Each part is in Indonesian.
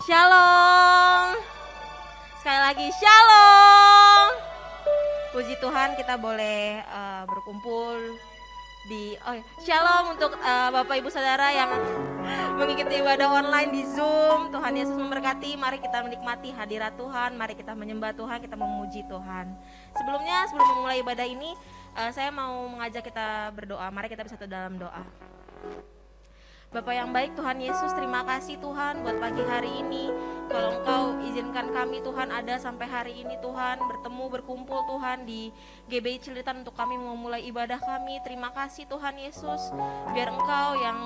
Shalom. Sekali lagi shalom. Puji Tuhan kita boleh berkumpul di shalom untuk Bapak Ibu Saudara yang mengikuti ibadah online di Zoom. Tuhan Yesus memberkati. Mari kita menikmati hadirat Tuhan. Mari kita menyembah Tuhan, kita memuji Tuhan. Sebelum memulai ibadah ini, saya mau mengajak kita berdoa. Mari kita bersatu dalam doa. Bapak yang baik, Tuhan Yesus, terima kasih Tuhan buat pagi hari ini. Kalau Engkau izinkan kami Tuhan ada sampai hari ini Tuhan, berkumpul Tuhan di GBI Cililitan untuk kami memulai ibadah kami. Terima kasih Tuhan Yesus, biar Engkau yang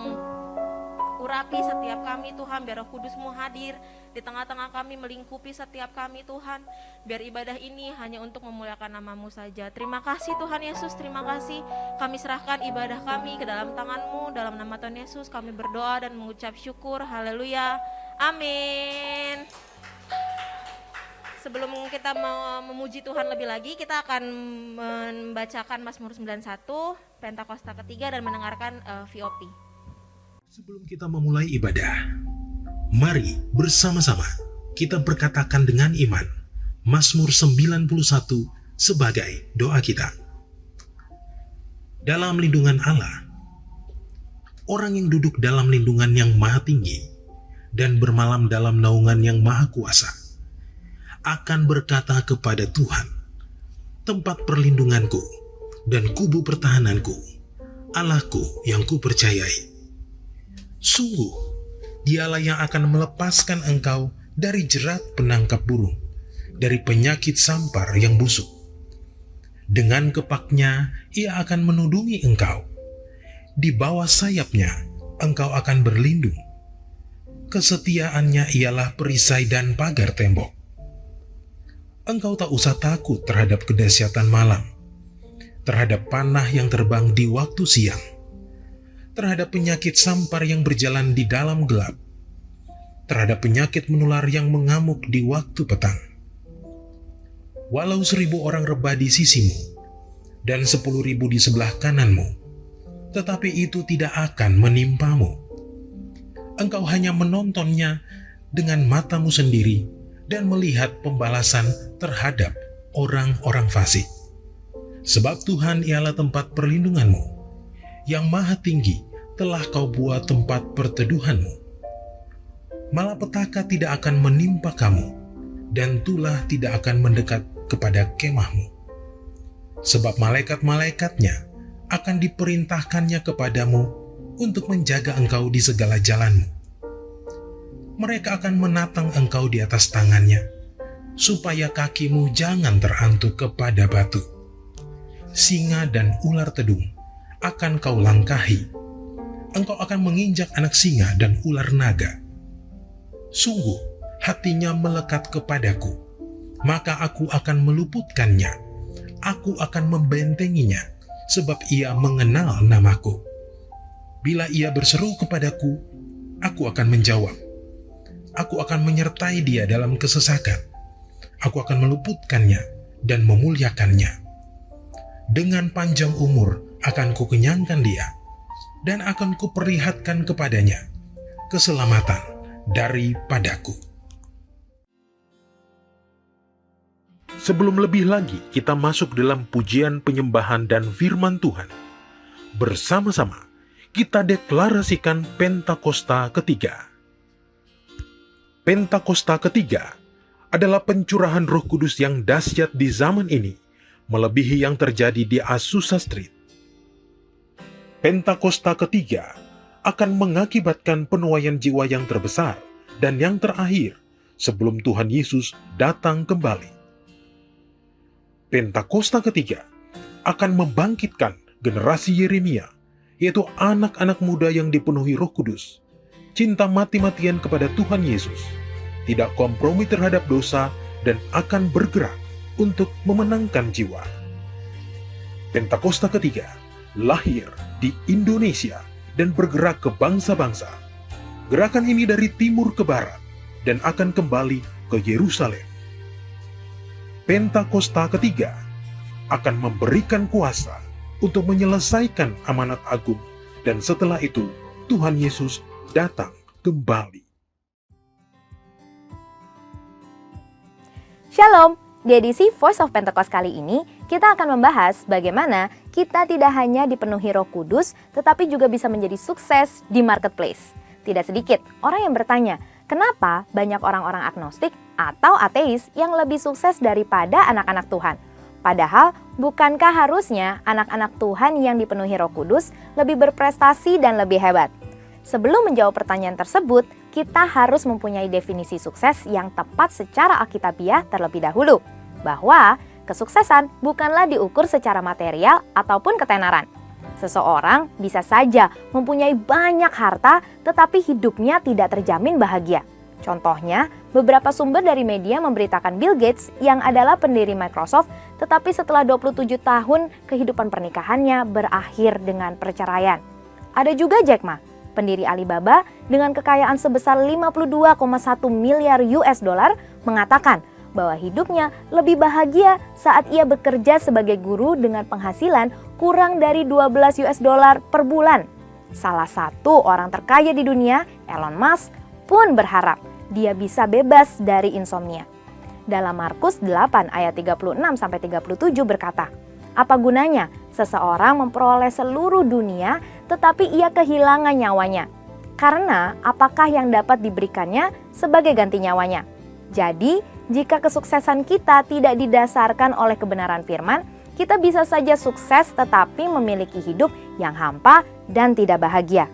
urapi setiap kami Tuhan, biar Roh Kudus-Mu hadir di tengah-tengah kami, melingkupi setiap kami Tuhan, biar ibadah ini hanya untuk memuliakan nama-Mu saja. Terima kasih Tuhan Yesus, terima kasih. Kami serahkan ibadah kami ke dalam tangan-Mu, dalam nama Tuhan Yesus kami berdoa dan mengucap syukur. Haleluya, amin. Sebelum kita memuji Tuhan lebih lagi, kita akan membacakan Mazmur 91, Pentakosta ketiga, dan mendengarkan VOP. Sebelum kita memulai ibadah, mari bersama-sama kita berkatakan dengan iman Mazmur 91 sebagai doa kita. Dalam lindungan Allah, orang yang duduk dalam lindungan yang maha tinggi dan bermalam dalam naungan yang maha kuasa akan berkata kepada Tuhan, tempat perlindunganku dan kubu pertahananku, Allahku yang kupercayai. Sungguh, dialah yang akan melepaskan engkau dari jerat penangkap burung, dari penyakit sampar yang busuk. Dengan kepaknya, ia akan menudungi engkau. Di bawah sayapnya, engkau akan berlindung. Kesetiaannya ialah perisai dan pagar tembok. Engkau tak usah takut terhadap kedahsyatan malam, terhadap panah yang terbang di waktu siang, terhadap penyakit sampar yang berjalan di dalam gelap, terhadap penyakit menular yang mengamuk di waktu petang. Walau 1000 orang rebah di sisimu dan 10.000 di sebelah kananmu, tetapi itu tidak akan menimpamu. Engkau hanya menontonnya dengan matamu sendiri dan melihat pembalasan terhadap orang-orang fasik. Sebab Tuhan ialah tempat perlindunganmu, yang maha tinggi telah kau buat tempat perteduhanmu. Malapetaka tidak akan menimpa kamu, dan tulah tidak akan mendekat kepada kemahmu. Sebab malaikat-malaikatnya akan diperintahkannya kepadamu untuk menjaga engkau di segala jalanmu. Mereka akan menatang engkau di atas tangannya, supaya kakimu jangan terantuk kepada batu. Singa dan ular tedung akan kau langkahi. Engkau akan menginjak anak singa dan ular naga. Sungguh, hatinya melekat kepadaku, maka aku akan meluputkannya. Aku akan membentenginya, sebab ia mengenal namaku. Bila ia berseru kepadaku, aku akan menjawab. Aku akan menyertai dia dalam kesesakan. Aku akan meluputkannya dan memuliakannya. Dengan panjang umur akan kukenyangkan dia, dan akan kuperlihatkan kepadanya keselamatan daripadaku. Sebelum lebih lagi kita masuk dalam pujian penyembahan dan firman Tuhan, bersama-sama kita deklarasikan Pentakosta ketiga. Pentakosta ketiga adalah pencurahan Roh Kudus yang dahsyat di zaman ini, melebihi yang terjadi di Azusa Street. Pentakosta ketiga akan mengakibatkan penuaian jiwa yang terbesar dan yang terakhir sebelum Tuhan Yesus datang kembali. Pentakosta ketiga akan membangkitkan generasi Yeremia, yaitu anak-anak muda yang dipenuhi Roh Kudus, cinta mati-matian kepada Tuhan Yesus, tidak kompromi terhadap dosa, dan akan bergerak untuk memenangkan jiwa. Pentakosta ketiga lahir di Indonesia dan bergerak ke bangsa-bangsa. Gerakan ini dari timur ke barat dan akan kembali ke Yerusalem. Pentakosta ketiga akan memberikan kuasa untuk menyelesaikan amanat agung, dan setelah itu Tuhan Yesus datang kembali. Shalom! Di edisi Voice of Pentecost kali ini, kita akan membahas bagaimana kita tidak hanya dipenuhi Roh Kudus, tetapi juga bisa menjadi sukses di marketplace. Tidak sedikit orang yang bertanya, kenapa banyak orang-orang agnostik atau ateis yang lebih sukses daripada anak-anak Tuhan? Padahal, bukankah harusnya anak-anak Tuhan yang dipenuhi Roh Kudus lebih berprestasi dan lebih hebat? Sebelum menjawab pertanyaan tersebut, kita harus mempunyai definisi sukses yang tepat secara alkitabiah terlebih dahulu. Bahwa kesuksesan bukanlah diukur secara material ataupun ketenaran. Seseorang bisa saja mempunyai banyak harta tetapi hidupnya tidak terjamin bahagia. Contohnya, beberapa sumber dari media memberitakan Bill Gates yang adalah pendiri Microsoft tetapi setelah 27 tahun kehidupan pernikahannya berakhir dengan perceraian. Ada juga Jack Ma, pendiri Alibaba dengan kekayaan sebesar 52,1 miliar US dollar mengatakan bahwa hidupnya lebih bahagia saat ia bekerja sebagai guru dengan penghasilan kurang dari 12 US dollar per bulan. Salah satu orang terkaya di dunia, Elon Musk, pun berharap dia bisa bebas dari insomnia. Dalam Markus 8 ayat 36-37 berkata, apa gunanya seseorang memperoleh seluruh dunia tetapi ia kehilangan nyawanya? Karena apakah yang dapat diberikannya sebagai ganti nyawanya? Jadi, jika kesuksesan kita tidak didasarkan oleh kebenaran firman, kita bisa saja sukses tetapi memiliki hidup yang hampa dan tidak bahagia.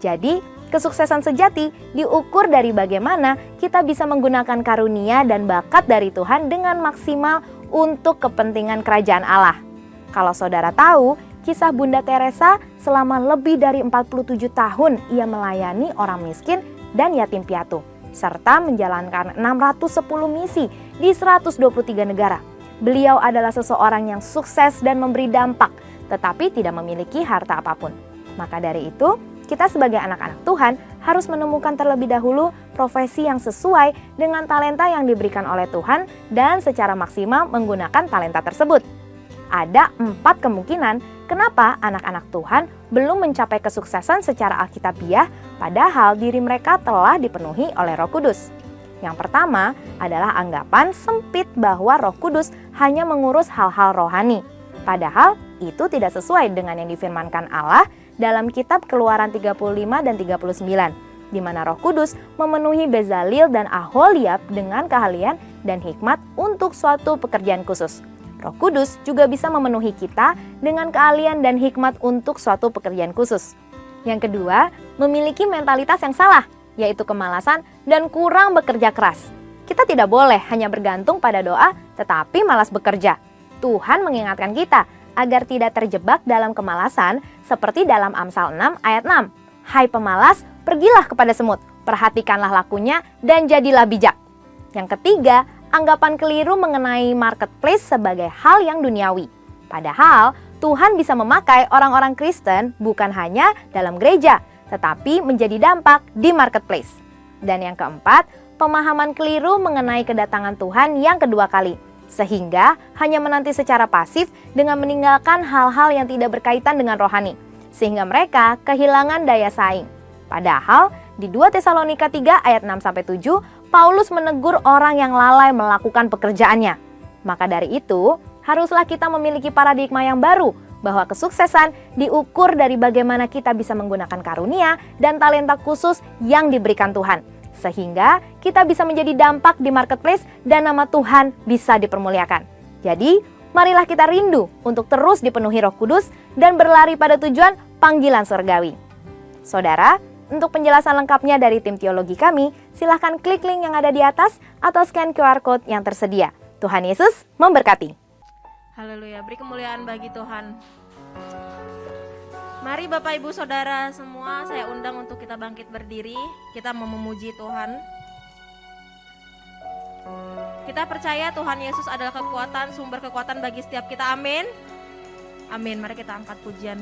Jadi, kesuksesan sejati diukur dari bagaimana kita bisa menggunakan karunia dan bakat dari Tuhan dengan maksimal untuk kepentingan kerajaan Allah. Kalau saudara tahu, kisah Bunda Teresa selama lebih dari 47 tahun ia melayani orang miskin dan yatim piatu, serta menjalankan 610 misi di 123 negara. Beliau adalah seseorang yang sukses dan memberi dampak, tetapi tidak memiliki harta apapun. Maka dari itu, kita sebagai anak-anak Tuhan harus menemukan terlebih dahulu profesi yang sesuai dengan talenta yang diberikan oleh Tuhan dan secara maksimal menggunakan talenta tersebut. Ada 4 kemungkinan kenapa anak-anak Tuhan belum mencapai kesuksesan secara alkitabiah padahal diri mereka telah dipenuhi oleh Roh Kudus. Yang pertama adalah anggapan sempit bahwa Roh Kudus hanya mengurus hal-hal rohani. Padahal itu tidak sesuai dengan yang difirmankan Allah dalam kitab Keluaran 35 dan 39, di mana Roh Kudus memenuhi Bezalel dan Aholiab dengan keahlian dan hikmat untuk suatu pekerjaan khusus. Roh Kudus juga bisa memenuhi kita dengan keahlian dan hikmat untuk suatu pekerjaan khusus. Yang kedua, memiliki mentalitas yang salah, yaitu kemalasan dan kurang bekerja keras. Kita tidak boleh hanya bergantung pada doa, tetapi malas bekerja. Tuhan mengingatkan kita agar tidak terjebak dalam kemalasan seperti dalam Amsal 6 ayat 6. Hai pemalas, pergilah kepada semut, perhatikanlah lakunya dan jadilah bijak. Yang ketiga, anggapan keliru mengenai marketplace sebagai hal yang duniawi. Padahal, Tuhan bisa memakai orang-orang Kristen bukan hanya dalam gereja, tetapi menjadi dampak di marketplace. Dan yang keempat, pemahaman keliru mengenai kedatangan Tuhan yang kedua kali, sehingga hanya menanti secara pasif dengan meninggalkan hal-hal yang tidak berkaitan dengan rohani, sehingga mereka kehilangan daya saing. Padahal, di 2 Tesalonika 3 ayat 6-7, Paulus menegur orang yang lalai melakukan pekerjaannya. Maka dari itu, haruslah kita memiliki paradigma yang baru bahwa kesuksesan diukur dari bagaimana kita bisa menggunakan karunia dan talenta khusus yang diberikan Tuhan. Sehingga kita bisa menjadi dampak di marketplace dan nama Tuhan bisa dipermuliakan. Jadi, marilah kita rindu untuk terus dipenuhi Roh Kudus dan berlari pada tujuan panggilan surgawi. Saudara, untuk penjelasan lengkapnya dari tim teologi kami, silahkan klik link yang ada di atas atau scan QR Code yang tersedia. Tuhan Yesus memberkati. Haleluya, beri kemuliaan bagi Tuhan. Mari Bapak Ibu Saudara semua, saya undang untuk kita bangkit berdiri. Kita mau memuji Tuhan. Kita percaya Tuhan Yesus adalah kekuatan, sumber kekuatan bagi setiap kita. Amin. Amin, mari kita angkat pujian.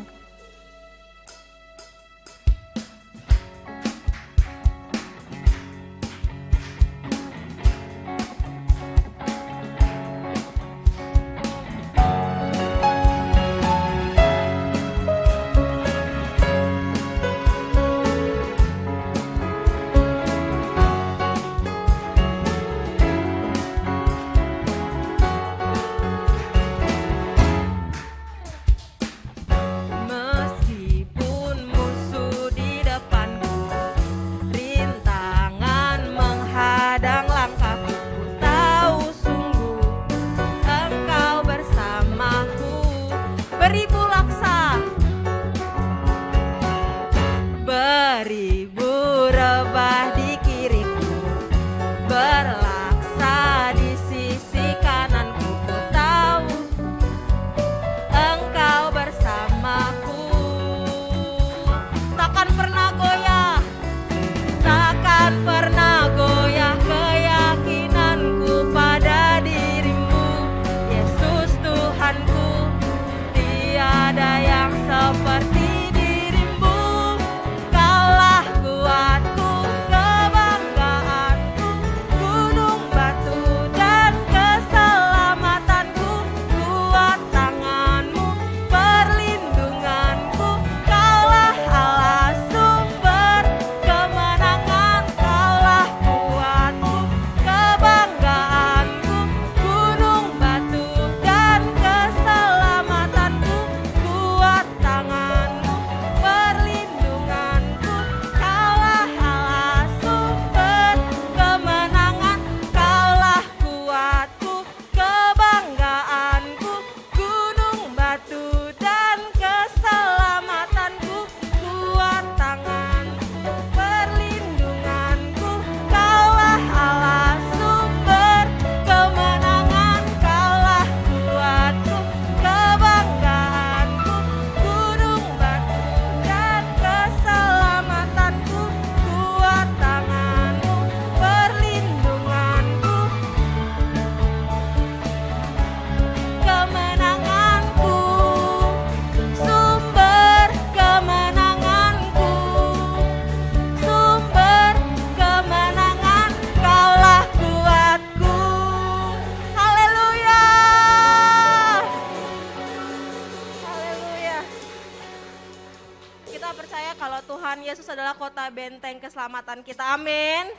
Kita percaya kalau Tuhan Yesus adalah kota benteng keselamatan kita. Amin.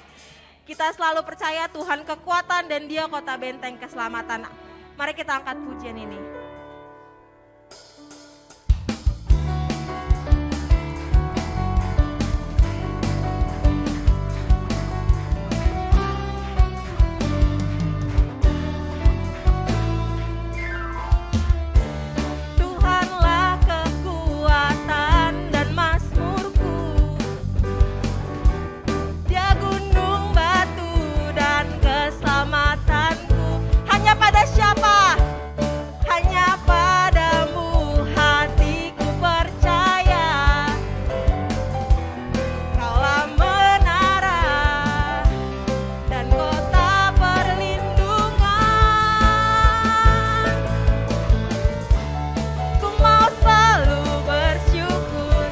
Kita selalu percaya Tuhan kekuatan dan Dia kota benteng keselamatan. Mari kita angkat pujian ini. Tuhanlah kekuatan dan mazmurku. Dia gunung batu dan keselamatanku. Hanya pada siapa? Hanya padamu hatiku percaya. Kaulah menara dan kota perlindungan. Ku mau selalu bersyukur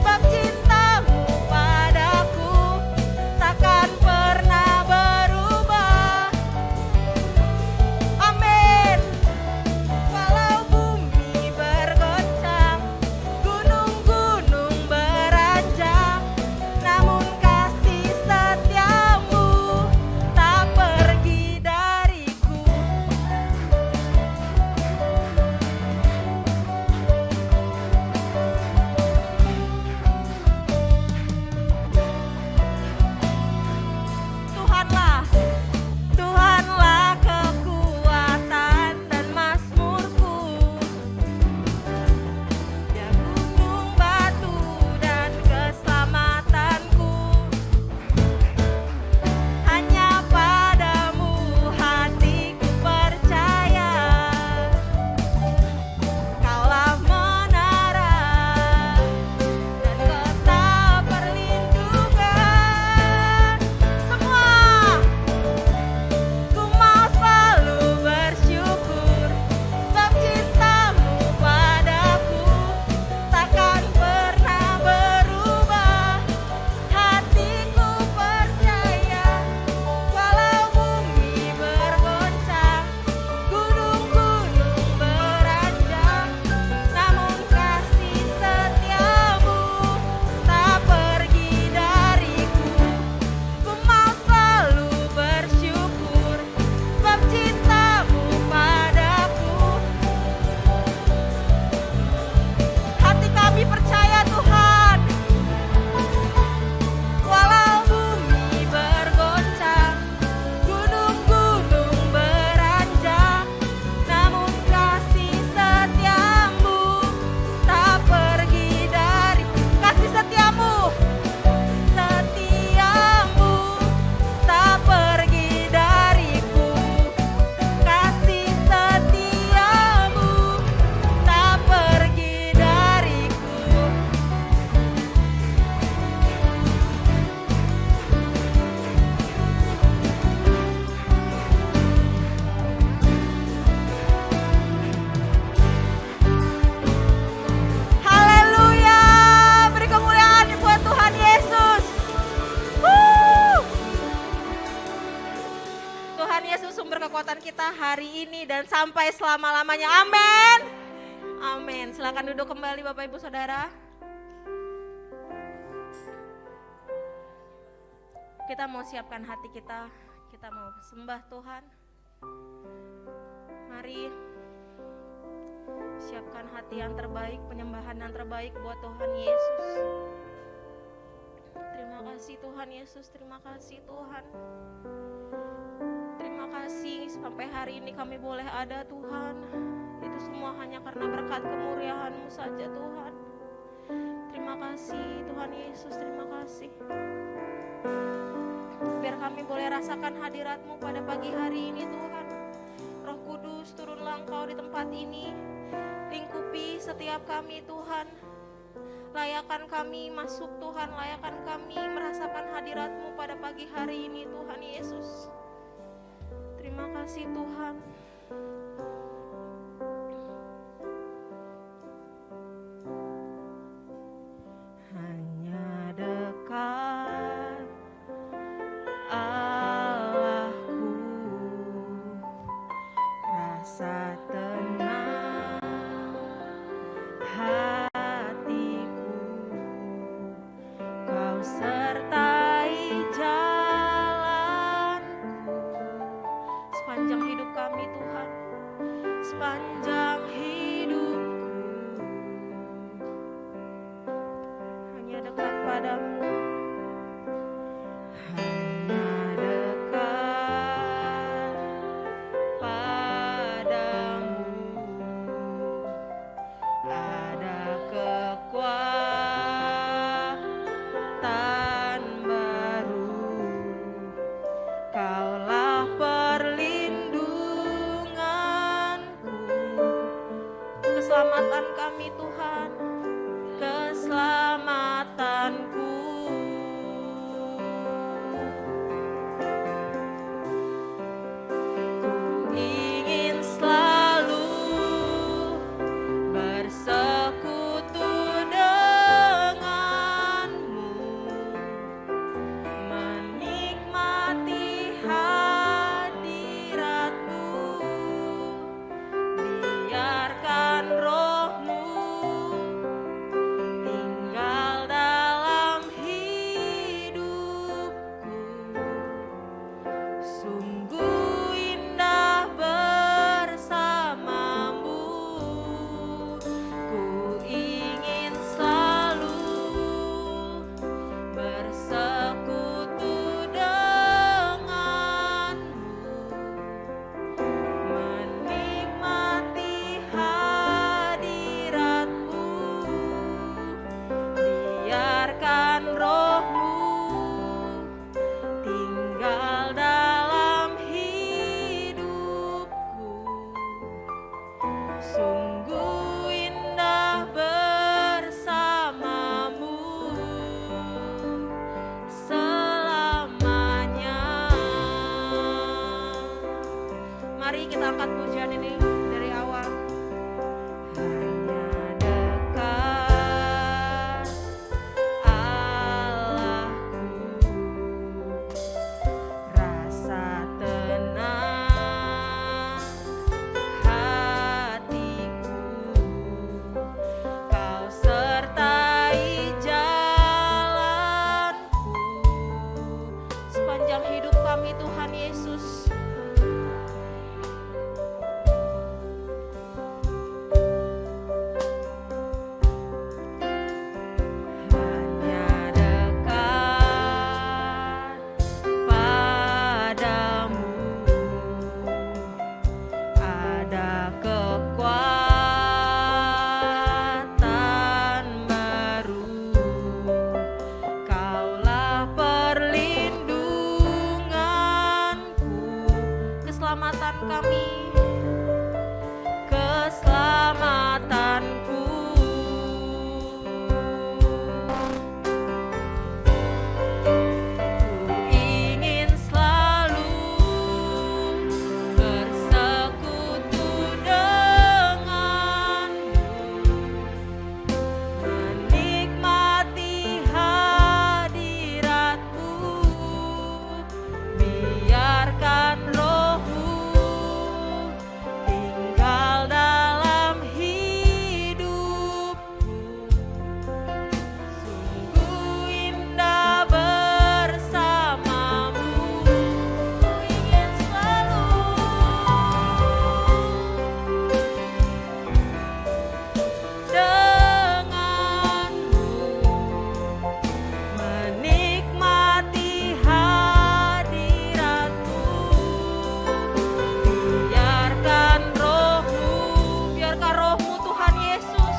sebab cintamu padaku takkan pernah berubah. Amin. Walau bumi bergoncang, gunung-gunung beranjak, namun kasih setiamu tak pergi dariku. Tuhanlah, Tuhanlah kekuatan dan mazmurku. Dia gunung batu dan keselamatanku. Hanya padamu hatiku percaya. Kaulah menara dan kota perlindungan. Semua ku mau selalu bersyukur sebab cintamu padaku takkan pernah berubah. Hatiku percaya walau bumi bergoncang, gunung-gunung beranjak, namun kasih setiamu tak pergi dariku. Ku mau selalu bersyukur sebab cintamu padaku. Hati kami percaya Tuhan, walau bumi bergoncang, gunung-gunung beranjak, namun kasih setiamu tak pergi dari. Kasih setiamu, setiamu tak pergi dariku. Kasih setiamu tak pergi dariku. Haleluya, beri kemuliaan buat Tuhan Yesus. Wuh. Tuhan Yesus sumber kekuatan kita hari ini dan sampai selama-lamanya. Amin. Amin. Silakan duduk kembali Bapak Ibu Saudara. Kita mau siapkan hati kita. Kita mau sembah Tuhan. Mari siapkan hati yang terbaik, penyembahan yang terbaik buat Tuhan Yesus. Terima kasih Tuhan Yesus, terima kasih Tuhan. Terima kasih sampai hari ini kami boleh ada Tuhan. Itu semua hanya karena berkat kemurahan-Mu saja Tuhan. Terima kasih Tuhan Yesus, terima kasih. Biar kami boleh rasakan hadirat-Mu pada pagi hari ini Tuhan. Roh Kudus turunlah Engkau di tempat ini. Lingkupi setiap kami Tuhan. Layakan kami masuk Tuhan, layakan kami merasakan hadirat-Mu pada pagi hari ini Tuhan Yesus. Terima kasih Tuhan. Hanya dekat Allahku, rasa tenang hatiku. sertai jalanku sepanjang hidup kami Tuhan, sepanjang hidupku hanya dekat padamu, hanya dekat padamu. Ada kekuatan baru, Kaulah perlindunganku, keselamatan kami Tuhan, keselamatanku. Ku ingin selalu bersekutu denganmu, menikmati hadiratmu, biarkan rohmu tinggal dalam hidupku. Sungguh indah bersamamu, ku ingin selalu bersekutu denganmu, menikmati hadiratmu, biarkan rohmu tinggal dalam hidupku. Sungguh indah bersamamu selamanya. Mari kita angkat pujian ini dari awal. Hanya dekat Allahku, rasa tenang hatiku, Kau sertai jalanku sepanjang hidup kami Tuhan Yesus. Hanya dekat padamu, ada kekuatan baru, Kaulah perlindunganku, keselamatan kami, keselamatanku. Ku ingin selalu bersekutu denganmu, menikmati hadiratmu, biarkan rohmu tinggal dalam hidupku. Sungguh indah bersamamu, ku ingin selalu denganmu, menikmati hadiratmu, biarkan rohmu Tuhan Yesus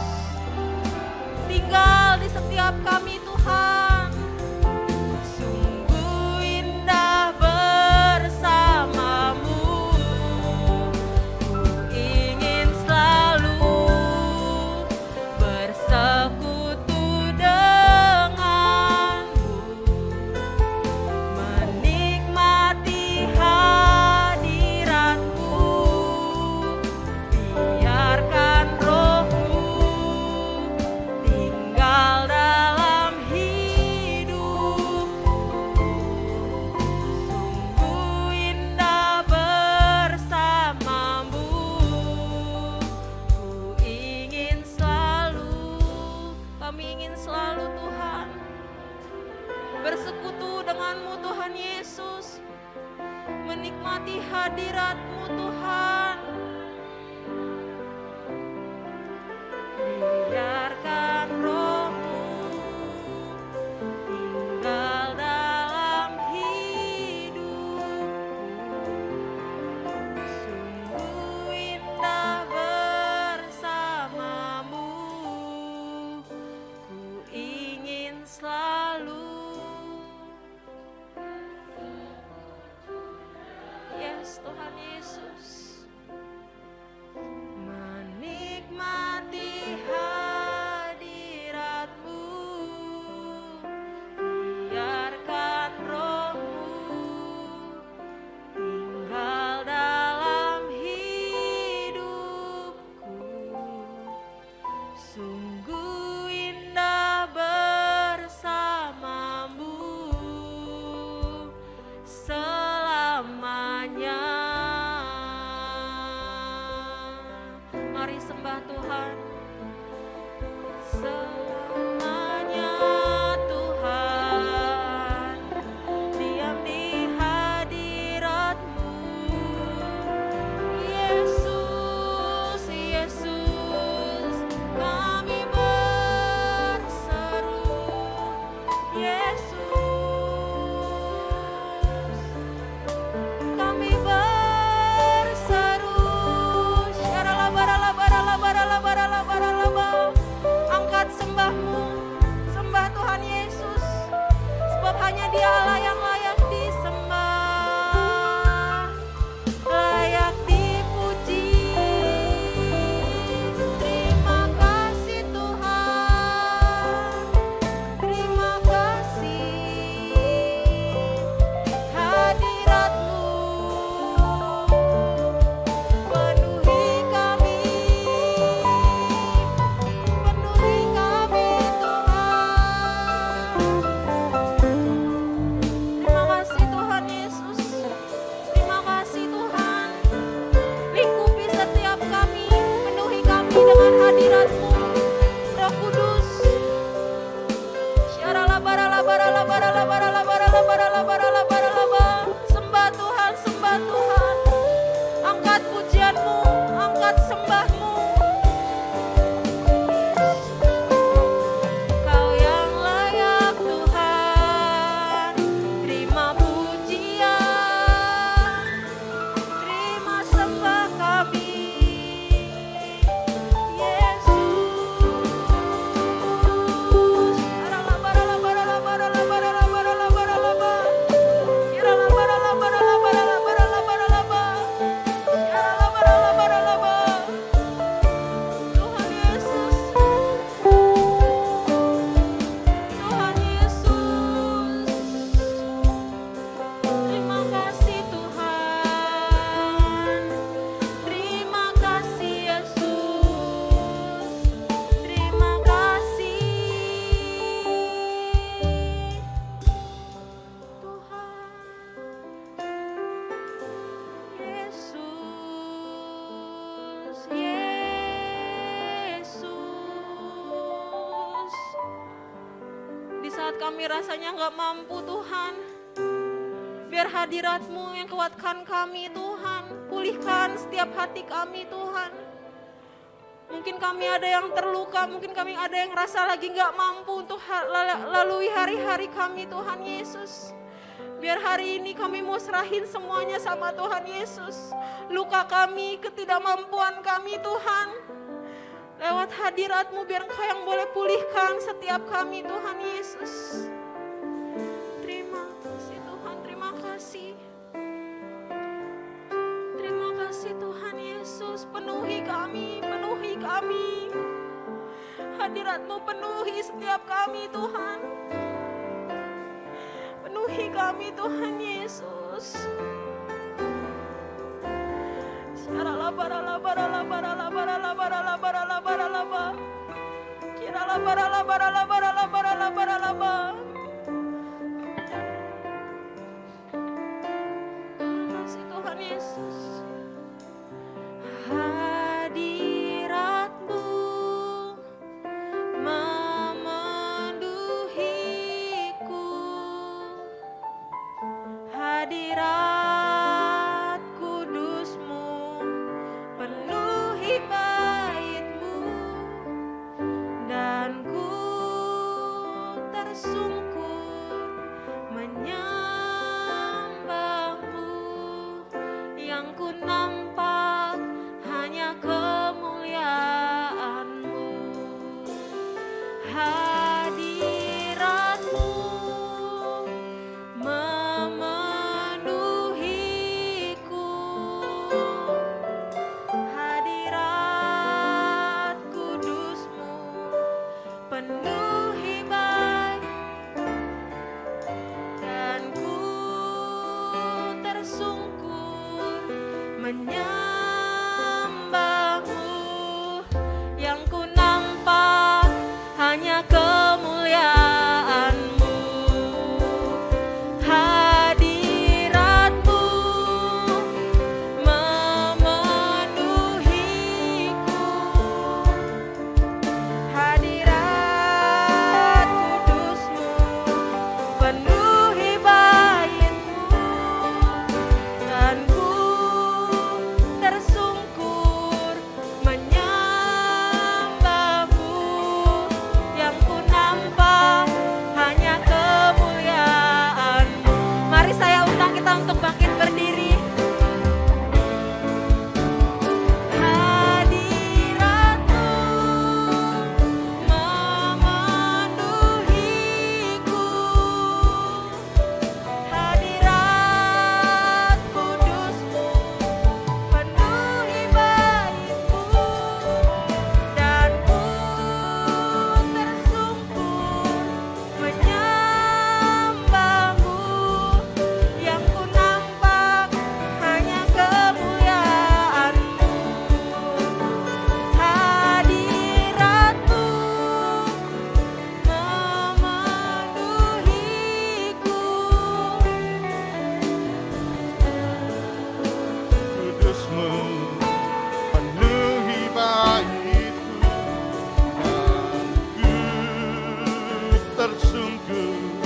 tinggal di setiap kami Tuhan. Sungguh indah bersamamu, ku ingin selalu bersekutu denganmu, menikmati hadiratmu, biarkan rohmu tinggal dalam hidupku. Sungguh indah bersamamu, ku ingin selalu, kami ingin selalu Tuhan bersekutu denganmu Tuhan Yesus, menikmati hadirat-Mu Tuhan. Biarkan Roh-Mu tinggal dalam hidupku, sungguh indah bersamamu, ku ingin selalu. Yes Tuhan Yesus, menikmati hadirat-Mu, biarkan Roh-Mu tinggal dalam hidupku, sungguh indah bersamamu selamanya. Mari sembah Tuhan. Selamanya Tuhan, diam di hadirat-Mu. Yesus, Yesus, kami berseru. Yesus, kami berseru. Syaralabaralabaralabaralabaralabaralaba. Angkat sembah-Mu, sembah Tuhan Yesus, sebab hanya Dialah yang layak disembah, layak dipuji. Terima kasih Tuhan, terima kasih. Hadirat-Mu penuhi kami, penuhi kami Tuhan. Terima kasih Tuhan Yesus, terima kasih Tuhan. Lingkupi setiap kami, penuhi kami dengan hadirat-Mu, Roh Kudus. Syaralabaralabaralabaralabaralabaralabaralabaralabaralabaralaba. Sembah Tuhan, sembah Tuhan. Angkat pujian-Mu, angkat sembah-Mu. Kau yang layak Tuhan, terima pujian, terima sembah kami. Yesus. Syaralabaralabaralabaralabaralabaralabaralaba. Syaralabaralabaralabaralabaralabaralaba. Syaralabaralabaralaba. Tuhan Yesus, Tuhan Yesus. Terima kasih Tuhan, terima kasih Yesus, terima kasih Tuhan. Yesus, Yesus. Di saat kami rasanya nggak mampu Tuhan, biar hadirat-Mu yang kuatkan kami Tuhan. Pulihkan setiap hati kami Tuhan. Mungkin kami ada yang terluka, mungkin kami ada yang rasa lagi nggak mampu untuk lalui hari-hari kami Tuhan Yesus. Biar hari ini kami mau serahin semuanya sama Tuhan Yesus. Luka kami, ketidakmampuan kami Tuhan. Lewat hadirat-Mu biar Engkau yang boleh pulihkan setiap kami Tuhan Yesus. Terima kasih Tuhan, terima kasih. Terima kasih Tuhan Yesus, penuhi kami, penuhi kami. Hadirat-Mu penuhi setiap kami Tuhan. Penuhi kami Tuhan Yesus. Syaralabaralabaralabaralabaralabaralabaralabaralabaralaba. Kiralabaralabaralabaralabaralabaralabaralaba. Terima kasih Tuhan Yesus. Hadirat-Mu memenuhiku, tersungkur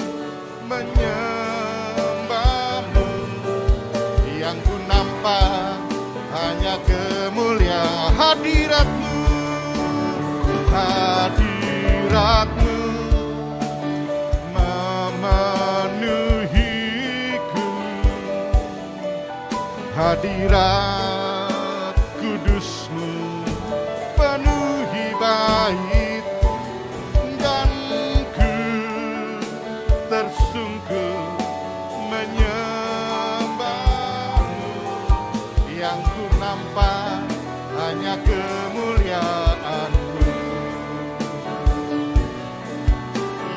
menyembahmu. Yang ku nampak hanya kemuliaan hadiratmu, hadiratmu memenuhiku. Hadirat kudusmu penuhi bait, dan ku tersungkur menyembahmu. Yang ku nampak hanya kemuliaan-Mu,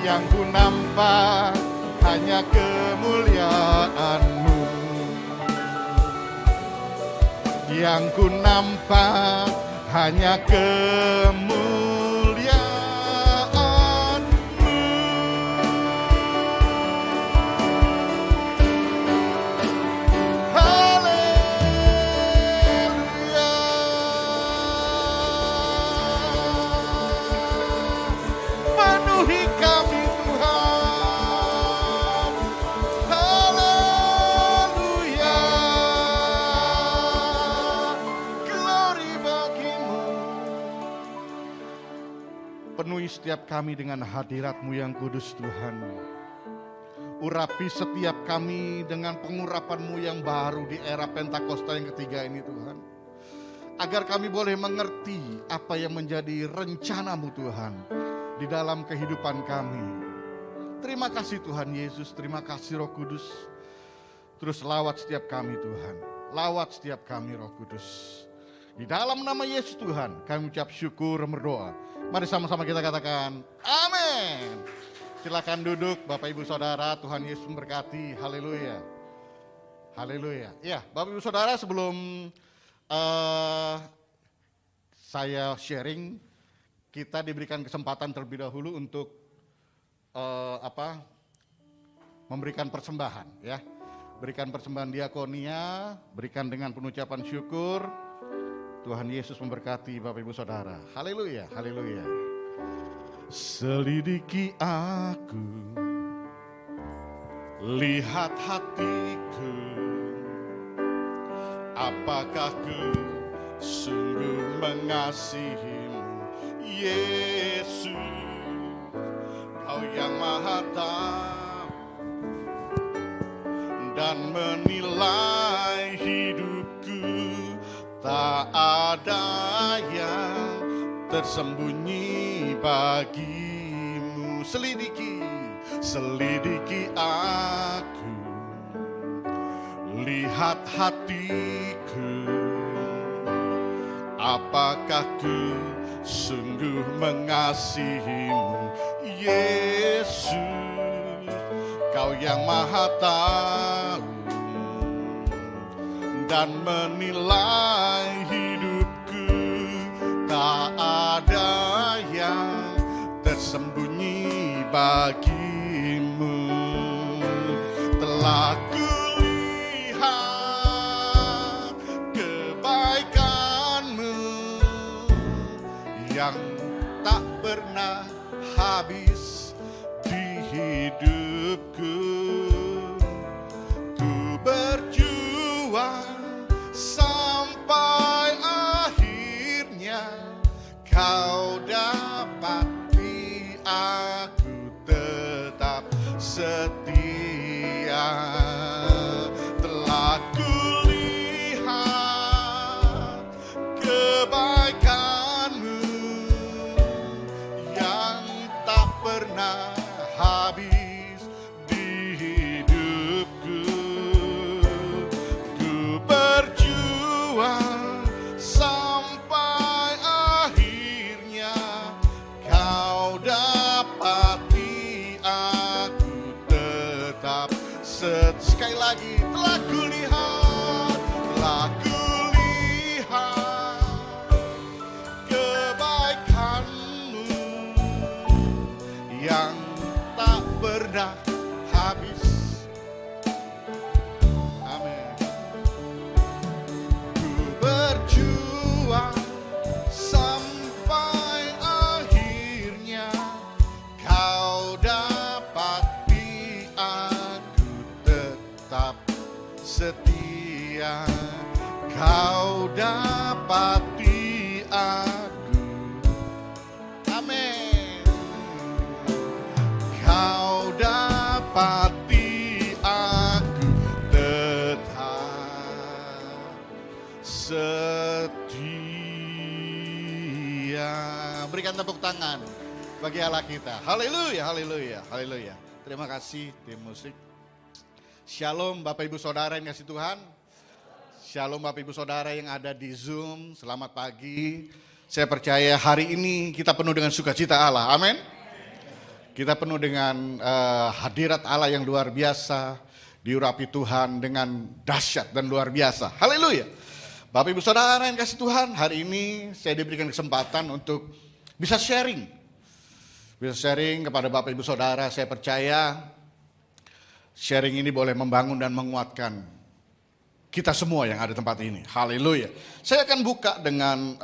yang ku nampak hanya kemuliaan-Mu, yang ku nampak hanya kemuliaan-Mu. Haleluya. Penuhi kami Tuhan. Haleluya. Glory bagimu. Penuhi setiap kami dengan hadirat-Mu yang kudus Tuhan. Urapi setiap kami dengan pengurapan-Mu yang baru di era Pentakosta yang ketiga ini Tuhan. Agar kami boleh mengerti apa yang menjadi rencana-Mu Tuhan di dalam kehidupan kami. Terima kasih Tuhan Yesus, terima kasih Roh Kudus. Terus lawat setiap kami Tuhan, lawat setiap kami Roh Kudus. Di dalam nama Yesus Tuhan kami ucap syukur berdoa. Mari sama-sama kita katakan amin. Silakan duduk Bapak Ibu Saudara, Tuhan Yesus memberkati. Haleluya. Haleluya. Ya, Bapak Ibu Saudara, sebelum saya sharing, kita diberikan kesempatan terlebih dahulu untuk memberikan persembahan ya. Berikan persembahan diakonia, berikan dengan pengucapan syukur. Tuhan Yesus memberkati Bapak Ibu Saudara. Haleluya, haleluya. Selidiki aku, lihat hatiku, apakah ku sungguh mengasihimu, Yesus, Kau yang Maha Tahu dan menilai hidupku. Tak ada yang tersembunyi bagimu. Selidiki, selidiki aku, lihat hatiku, apakah ku sungguh mengasihimu, Yesus, Kau yang Maha Tahu dan menilai hidupku. Tak ada yang tersembunyi bagimu. Telah kulihat kebaikan-Mu yang tak pernah habis di hidupku. Ku berjuang sampai akhirnya Kau dapati aku tetap setia. Telah kulihat kebaikan-Mu yang tak pernah habis di hidupku. Ku berjuang sampai akhirnya Kau dapati aku tetap sekali lagi. Telah kulihat kebaikan-Mu yang tak pernah habis. Amin. Ku berjuang sampai akhirnya Kau Kau dapati aku. Amin. Kau dapati aku tetap setia. Berikan tepuk tangan bagi Allah kita. Haleluya, haleluya, haleluya. Terima kasih tim musik. Shalom Bapak Ibu Saudara yang kasih Tuhan. Shalom Bapak Ibu Saudara yang ada di Zoom, selamat pagi. Saya percaya hari ini kita penuh dengan sukacita Allah, amin. Kita penuh dengan hadirat Allah yang luar biasa, diurapi Tuhan dengan dahsyat dan luar biasa, haleluya. Bapak Ibu Saudara yang kasih Tuhan, hari ini saya diberikan kesempatan untuk bisa sharing. Bisa sharing kepada Bapak Ibu Saudara, saya percaya sharing ini boleh membangun dan menguatkan kita semua yang ada di tempat ini. Haleluya. Saya akan buka dengan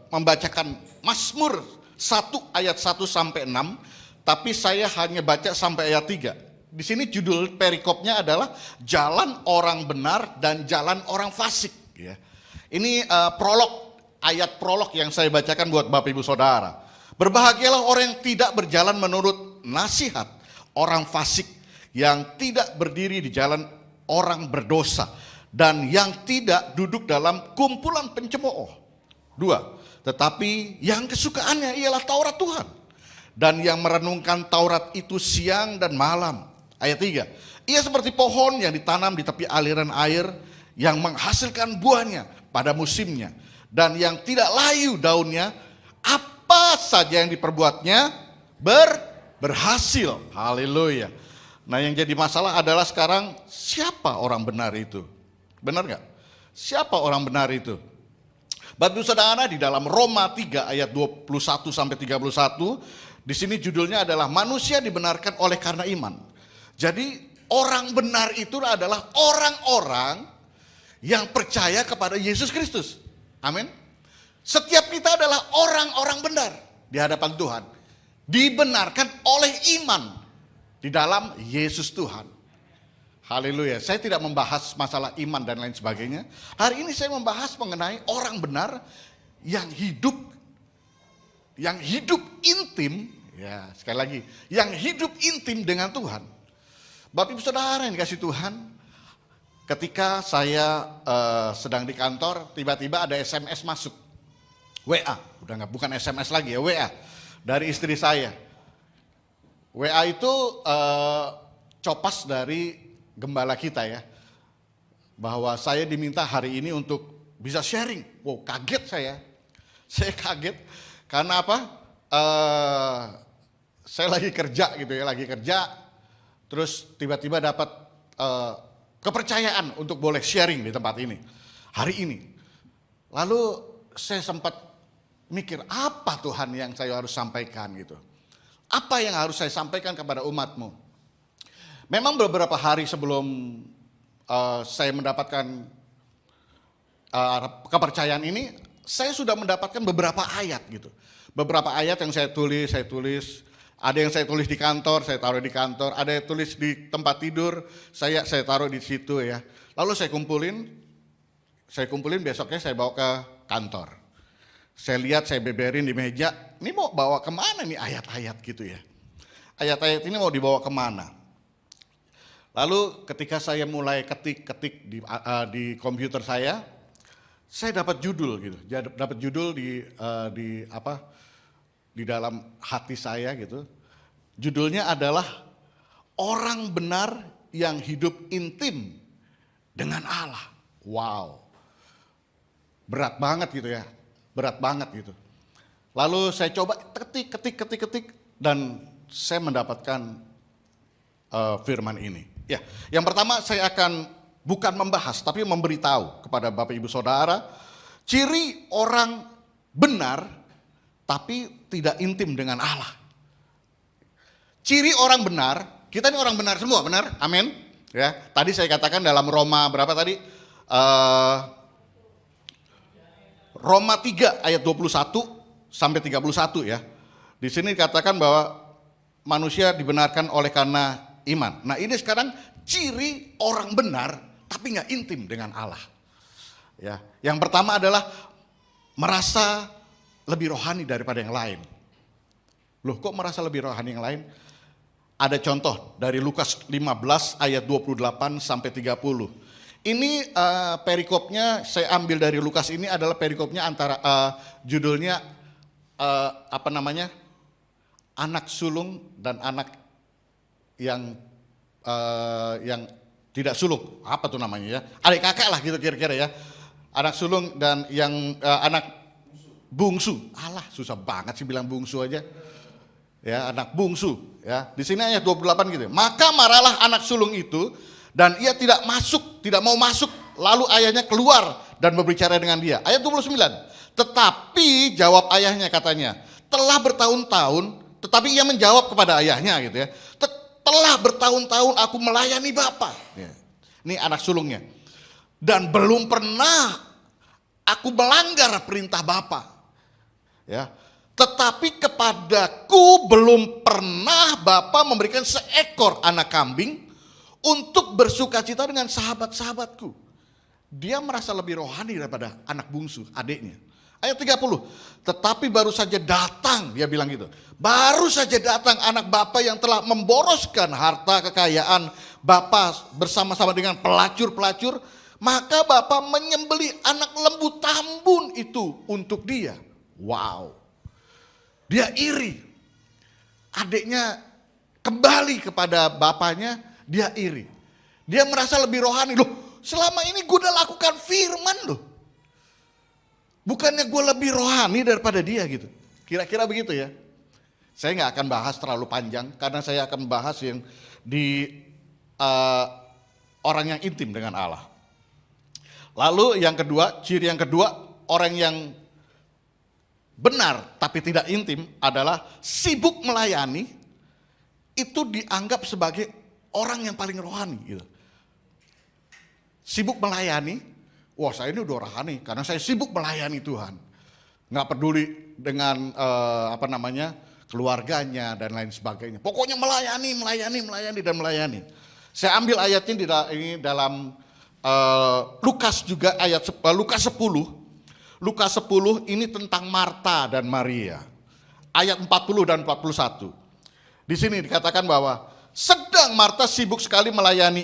membacakan Mazmur 1 ayat 1 sampai 6, tapi saya hanya baca sampai ayat 3. Di sini judul perikopnya adalah jalan orang benar dan jalan orang fasik, ya. Ini prolog, ayat prolog yang saya bacakan buat Bapak Ibu Saudara. Berbahagialah orang yang tidak berjalan menurut nasihat orang fasik, yang tidak berdiri di jalan orang berdosa, dan yang tidak duduk dalam kumpulan pencemooh. 2. Tetapi yang kesukaannya ialah Taurat Tuhan, dan yang merenungkan Taurat itu siang dan malam. Ayat 3. Ia seperti pohon yang ditanam di tepi aliran air, yang menghasilkan buahnya pada musimnya, dan yang tidak layu daunnya. Apa saja yang diperbuatnya berhasil. Haleluya. Nah, yang jadi masalah adalah sekarang siapa orang benar itu? Benar nggak? Siapa orang benar itu? Bapak Ibu Saudara, di dalam Roma 3 ayat 21 sampai 31, di sini judulnya adalah manusia dibenarkan oleh karena iman. Jadi orang benar itu adalah orang-orang yang percaya kepada Yesus Kristus. Amin. Setiap kita adalah orang-orang benar di hadapan Tuhan, dibenarkan oleh iman di dalam Yesus Tuhan. Haleluya. Saya tidak membahas masalah iman dan lain sebagainya. Hari ini saya membahas mengenai orang benar yang hidup intim, ya sekali lagi, yang hidup intim dengan Tuhan. Bapak Ibu Saudara yang dikasih Tuhan, ketika saya sedang di kantor, tiba-tiba ada SMS masuk. WA, bukan SMS lagi ya, WA dari istri saya. WA itu copas dari gembala kita ya, bahwa saya diminta hari ini untuk bisa sharing. Wow, kaget saya kaget karena apa? Saya lagi kerja gitu ya, terus tiba-tiba dapat kepercayaan untuk boleh sharing di tempat ini hari ini. Lalu saya sempat mikir, apa Tuhan yang saya harus sampaikan gitu? Apa yang harus saya sampaikan kepada umatmu? Memang beberapa hari sebelum saya mendapatkan kepercayaan ini, saya sudah mendapatkan beberapa ayat gitu. Beberapa ayat yang saya tulis, ada yang saya tulis di kantor, saya taruh di kantor, ada yang tulis di tempat tidur, saya taruh di situ ya. Lalu saya kumpulin besoknya saya bawa ke kantor. Saya lihat, saya beberin di meja, ini mau bawa kemana nih ayat-ayat gitu ya. Ayat-ayat ini mau dibawa kemana? Lalu ketika saya mulai ketik di komputer saya dapat judul gitu, dapat judul di dalam hati saya gitu. Judulnya adalah orang benar yang hidup intim dengan Allah. Wow, berat banget gitu ya, berat banget gitu. Lalu saya coba ketik dan saya mendapatkan firman ini. Ya, yang pertama saya akan bukan membahas tapi memberitahu kepada Bapak Ibu Saudara ciri orang benar tapi tidak intim dengan Allah. Ciri orang benar, kita ini orang benar semua, benar? Amin. Ya, tadi saya katakan dalam Roma berapa tadi? Roma 3 ayat 21 sampai 31 ya. Di sini dikatakan bahwa manusia dibenarkan oleh karena iman. Nah, ini sekarang ciri orang benar tapi nggak intim dengan Allah. Ya, yang pertama adalah merasa lebih rohani daripada yang lain. Loh, kok merasa lebih rohani yang lain? Ada contoh dari Lukas 15 ayat 28 sampai 30. Ini perikopnya saya ambil dari Lukas, ini adalah perikopnya antara judulnya anak sulung dan anak yang tidak sulung. Apa tuh namanya ya? Adik kakak lah gitu kira-kira ya. Anak sulung dan yang anak bungsu. Alah, susah banget sih bilang bungsu aja. Ya, anak bungsu ya. Di sini ayat 28 gitu. Maka marahlah anak sulung itu dan ia tidak mau masuk, lalu ayahnya keluar dan berbicara dengan dia. Ayat 29. Tetapi jawab ayahnya, katanya, telah bertahun-tahun, tetapi ia menjawab kepada ayahnya gitu ya. Telah bertahun-tahun aku melayani Bapa. Ya. Ini anak sulungnya. Dan belum pernah aku melanggar perintah Bapa. Ya. Tetapi kepadaku belum pernah Bapa memberikan seekor anak kambing untuk bersukacita dengan sahabat-sahabatku. Dia merasa lebih rohani daripada anak bungsu, adiknya. Ayat 30, tetapi baru saja datang, dia bilang gitu. Baru saja datang anak Bapa yang telah memboroskan harta kekayaan Bapa bersama-sama dengan pelacur-pelacur. Maka Bapa menyembelih anak lembu tambun itu untuk dia. Wow. Dia iri. Adiknya kembali kepada bapaknya, dia iri. Dia merasa lebih rohani. Loh, selama ini gue udah lakukan firman loh. Bukannya gue lebih rohani daripada dia gitu. Kira-kira begitu ya. Saya gak akan bahas terlalu panjang, karena saya akan bahas yang di orang yang intim dengan Allah. Lalu yang kedua, ciri yang kedua, orang yang benar tapi tidak intim adalah sibuk melayani, itu dianggap sebagai orang yang paling rohani gitu. Sibuk melayani, wah saya ini udah rohani karena saya sibuk melayani Tuhan. Nggak peduli dengan keluarganya dan lain sebagainya. Pokoknya melayani. Saya ambil ayatnya ini dalam Lukas juga, Lukas 10. Lukas 10 ini tentang Marta dan Maria. Ayat 40 dan 41. Di sini dikatakan bahwa sedang Marta sibuk sekali melayani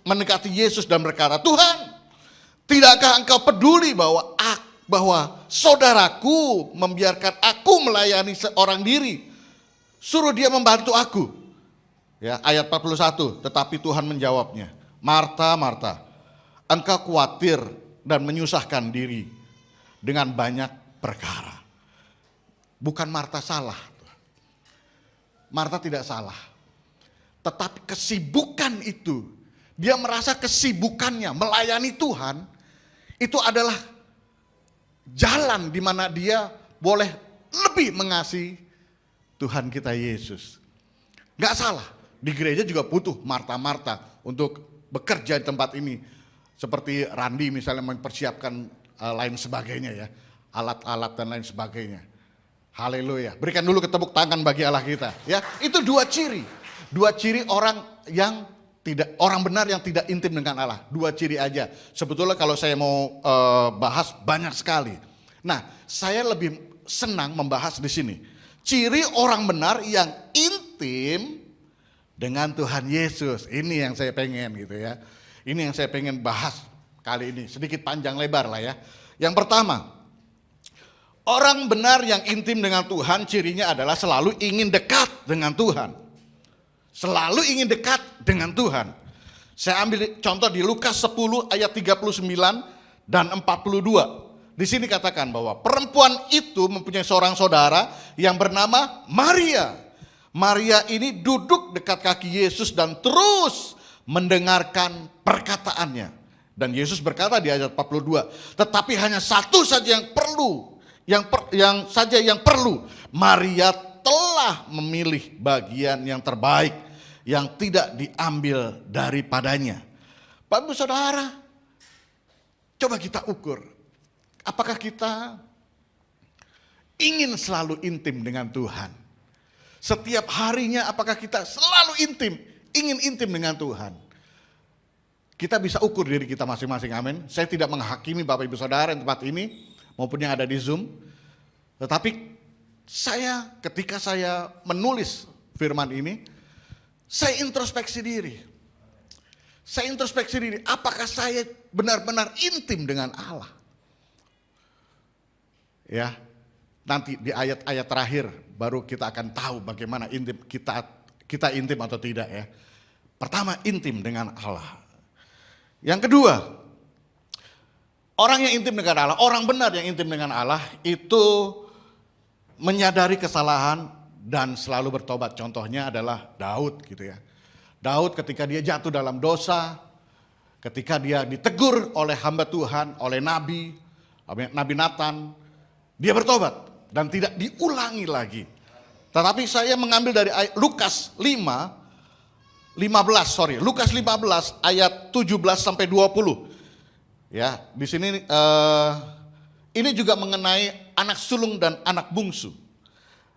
mendekati Yesus dan berkata, Tuhan, tidakkah engkau peduli bahwa saudaraku membiarkan aku melayani seorang diri? Suruh dia membantu aku. Ya, ayat 41, tetapi Tuhan menjawabnya, Marta, Marta, engkau khawatir dan menyusahkan diri dengan banyak perkara. Bukan Marta salah. Marta tidak salah. Tetapi kesibukan itu, dia merasa kesibukannya melayani Tuhan, itu adalah jalan di mana dia boleh lebih mengasihi Tuhan kita Yesus. Gak salah. Di gereja juga butuh Marta-Marta untuk bekerja di tempat ini. Seperti Randi misalnya mempersiapkan lain sebagainya ya. Alat-alat dan lain sebagainya. Haleluya. Berikan dulu tepuk tangan bagi Allah kita. Ya, itu dua ciri. Dua ciri orang benar yang tidak intim dengan Allah. Dua ciri aja. Sebetulnya kalau saya mau bahas banyak sekali. Nah, saya lebih senang membahas di sini. Ciri orang benar yang intim dengan Tuhan Yesus. Ini yang saya pengen gitu ya. Ini yang saya pengen bahas kali ini. Sedikit panjang lebar lah ya. Yang pertama, orang benar yang intim dengan Tuhan cirinya adalah selalu ingin dekat dengan Tuhan. Selalu ingin dekat dengan Tuhan. Saya ambil contoh di Lukas 10 ayat 39 dan 42. Di sini katakan bahwa perempuan itu mempunyai seorang saudara yang bernama Maria. Maria ini duduk dekat kaki Yesus dan terus mendengarkan perkataannya. Dan Yesus berkata di ayat 42, tetapi hanya satu saja yang perlu, yang perlu. Maria telah memilih bagian yang terbaik yang tidak diambil daripadanya. Bapak Ibu Saudara, coba kita ukur, apakah kita ingin selalu intim dengan Tuhan? Setiap harinya apakah kita selalu ingin intim dengan Tuhan? Kita bisa ukur diri kita masing-masing, amin. Saya tidak menghakimi Bapak Ibu Saudara yang tempat ini maupun yang ada di Zoom. Tetapi ketika saya menulis firman ini, saya introspeksi diri. Saya introspeksi diri, apakah saya benar-benar intim dengan Allah? Ya, nanti di ayat-ayat terakhir baru kita akan tahu bagaimana intim kita intim atau tidak ya. Pertama, intim dengan Allah. Yang kedua, orang yang intim dengan Allah, orang benar yang intim dengan Allah itu menyadari kesalahan dan selalu bertobat. Contohnya adalah Daud gitu ya. Daud ketika dia jatuh dalam dosa, ketika dia ditegur oleh hamba Tuhan, oleh Nabi Nathan, dia bertobat dan tidak diulangi lagi. Tetapi saya mengambil dari Lukas 15 ayat 17 sampai 20. Ya, di sini ini juga mengenai anak sulung dan anak bungsu.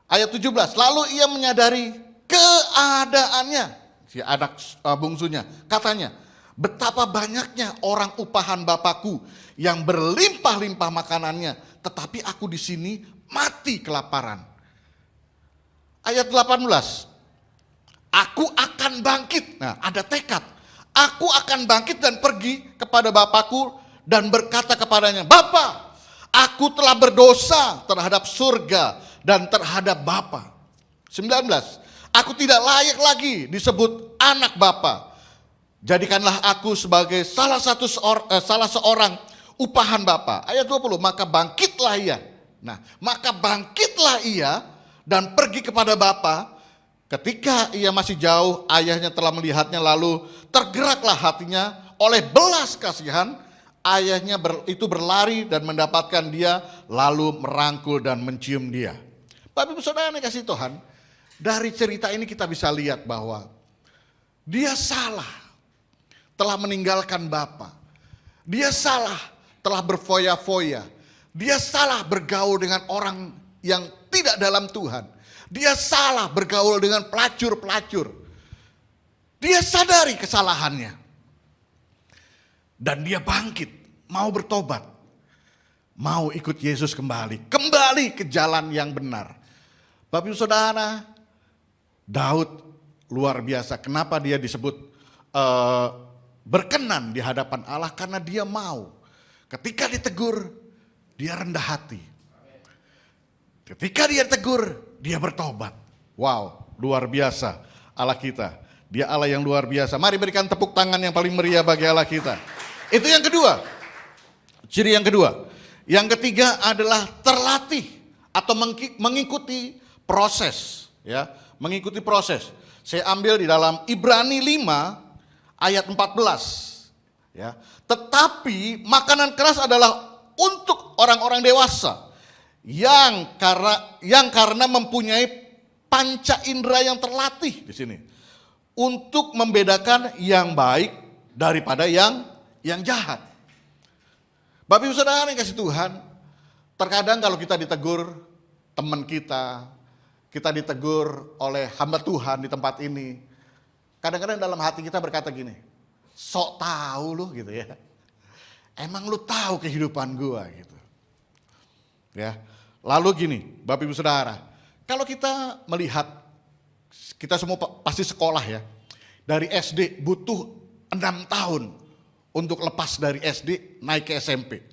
Ayat 17, lalu ia menyadari keadaannya, si anak bungsunya. Katanya, betapa banyaknya orang upahan Bapakku yang berlimpah-limpah makanannya, tetapi aku di sini mati kelaparan. Ayat 18, aku akan bangkit. Nah, ada tekad. Aku akan bangkit dan pergi kepada Bapakku dan berkata kepadanya, Bapa, aku telah berdosa terhadap surga dan terhadap Bapa. 19, aku tidak layak lagi disebut anak Bapa. Jadikanlah aku sebagai salah seorang upahan Bapa. Ayat 20, maka bangkitlah ia. Nah, maka bangkitlah ia dan pergi kepada Bapa. Ketika ia masih jauh, ayahnya telah melihatnya, lalu tergeraklah hatinya oleh belas kasihan. Ayahnya itu berlari dan mendapatkan dia, lalu merangkul dan mencium dia. Bapak Ibu Saudara yang kasih Tuhan, dari cerita ini kita bisa lihat bahwa dia salah telah meninggalkan Bapa. Dia salah telah berfoya-foya. Dia salah bergaul dengan orang yang tidak dalam Tuhan. Dia salah bergaul dengan pelacur-pelacur. Dia sadari kesalahannya. Dan dia bangkit, mau bertobat. Mau ikut Yesus kembali ke jalan yang benar. Bapak Ibu Saudara, Daud luar biasa. Kenapa dia disebut berkenan di hadapan Allah? Karena dia mau. Ketika ditegur, dia rendah hati. Ketika dia tegur, dia bertobat. Wow, luar biasa Allah kita. Dia Allah yang luar biasa. Mari berikan tepuk tangan yang paling meriah bagi Allah kita. Itu yang kedua. Ciri yang kedua. Yang ketiga adalah terlatih atau mengikuti proses. Ya, mengikuti proses. Saya ambil di dalam Ibrani 5 ayat 14. Ya, tetapi makanan keras adalah untuk orang-orang dewasa yang karena mempunyai panca indera yang terlatih di sini untuk membedakan yang baik daripada yang jahat. Bapak Ibu Saudara yang kasih Tuhan, terkadang kalau kita ditegur teman kita ditegur oleh hamba Tuhan di tempat ini, kadang-kadang dalam hati kita berkata gini, sok tahu lu gitu ya. Emang lu tahu kehidupan gua gitu. Ya. Lalu gini, Bapak Ibu Saudara, kalau kita melihat, kita semua pasti sekolah ya. Dari SD butuh 6 tahun untuk lepas dari SD naik ke SMP.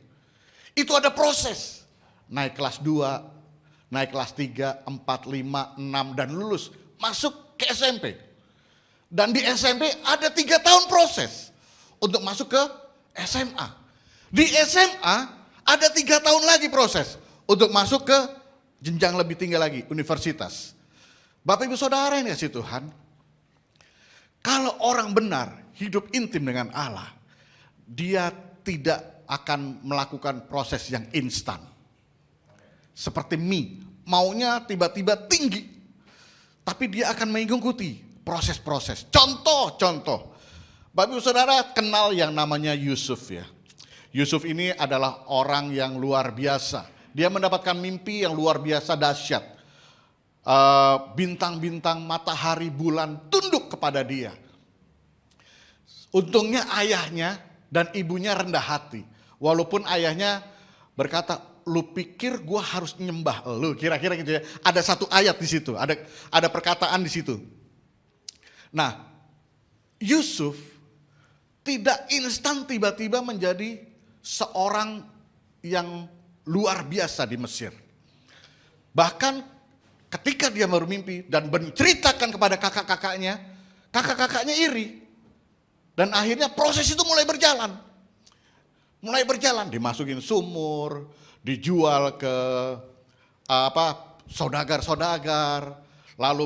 Itu ada proses. Naik kelas 2, naik kelas 3, 4, 5, 6 dan lulus. Masuk ke SMP. Dan di SMP ada 3 tahun proses untuk masuk ke SMA. Di SMA ada 3 tahun lagi proses untuk masuk ke jenjang lebih tinggi lagi, universitas. Bapak Ibu Saudara yang dikasihi Tuhan, kalau orang benar hidup intim dengan Allah, dia tidak akan melakukan proses yang instan. Seperti mie, maunya tiba-tiba tinggi, tapi dia akan mengikuti proses-proses. Contoh, Bapak Ibu Saudara kenal yang namanya Yusuf ya. Yusuf ini adalah orang yang luar biasa. Dia mendapatkan mimpi yang luar biasa dahsyat. Bintang-bintang, matahari, bulan tunduk kepada dia. Untungnya ayahnya dan ibunya rendah hati. Walaupun ayahnya berkata, lu pikir gua harus nyembah lu, kira-kira gitu ya. Ada satu ayat di situ, ada perkataan di situ. Nah, Yusuf tidak instan tiba-tiba menjadi seorang yang luar biasa di Mesir. Bahkan ketika dia bermimpi dan menceritakan kepada kakak-kakaknya iri. Dan akhirnya proses itu mulai berjalan. Dimasukin sumur, dijual ke saudagar-saudagar, lalu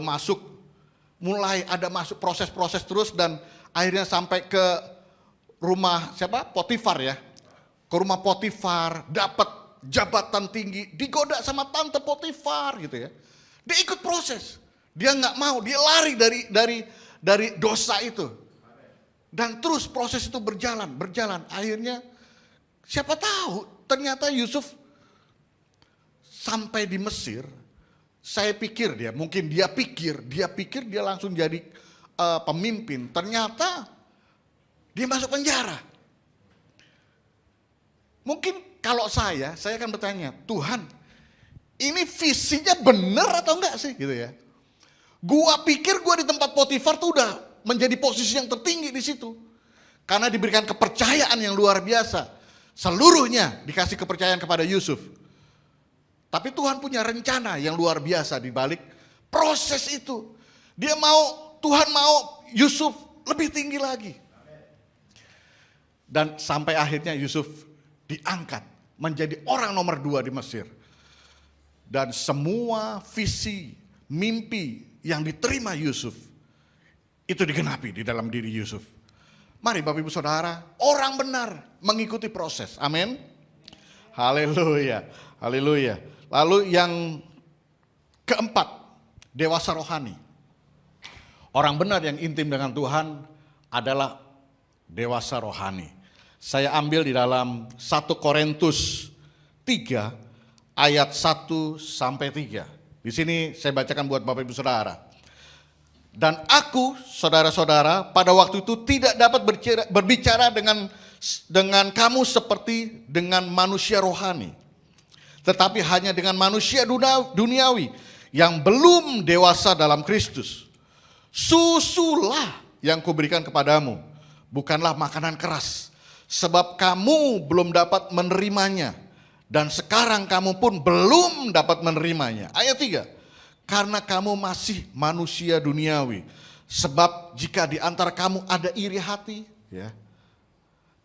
mulai ada proses-proses terus dan akhirnya sampai ke rumah Potifar ya. Ke rumah Potifar, dapat jabatan tinggi, digoda sama tante Potifar gitu ya. Dia ikut proses. Dia nggak mau, dia lari dari dosa itu. Dan terus proses itu berjalan. Akhirnya siapa tahu ternyata Yusuf sampai di Mesir. Saya pikir dia pikir dia langsung jadi pemimpin. Ternyata dia masuk penjara. Mungkin kalau saya akan bertanya, Tuhan, ini visinya benar atau enggak sih gitu ya. Gua pikir gua di tempat Potifar tuh udah menjadi posisi yang tertinggi di situ. Karena diberikan kepercayaan yang luar biasa. Seluruhnya dikasih kepercayaan kepada Yusuf. Tapi Tuhan punya rencana yang luar biasa di balik proses itu. Tuhan mau Yusuf lebih tinggi lagi. Dan sampai akhirnya Yusuf diangkat menjadi orang nomor 2 di Mesir. Dan semua visi, mimpi yang diterima Yusuf itu digenapi di dalam diri Yusuf. Mari Bapak Ibu Saudara, orang benar mengikuti proses. Amin. Haleluya. Haleluya. Lalu yang keempat, dewasa rohani. Orang benar yang intim dengan Tuhan adalah dewasa rohani. Saya ambil di dalam 1 Korintus 3 ayat 1 sampai 3. Di sini saya bacakan buat Bapak Ibu Saudara. Dan aku, saudara-saudara, pada waktu itu tidak dapat berbicara dengan kamu seperti dengan manusia rohani. Tetapi hanya dengan manusia duniawi yang belum dewasa dalam Kristus. Susulah yang kuberikan kepadamu, bukanlah makanan keras. Sebab kamu belum dapat menerimanya. Dan sekarang kamu pun belum dapat menerimanya. Ayat 3. Karena kamu masih manusia duniawi. Sebab jika di antara kamu ada iri hati, ya,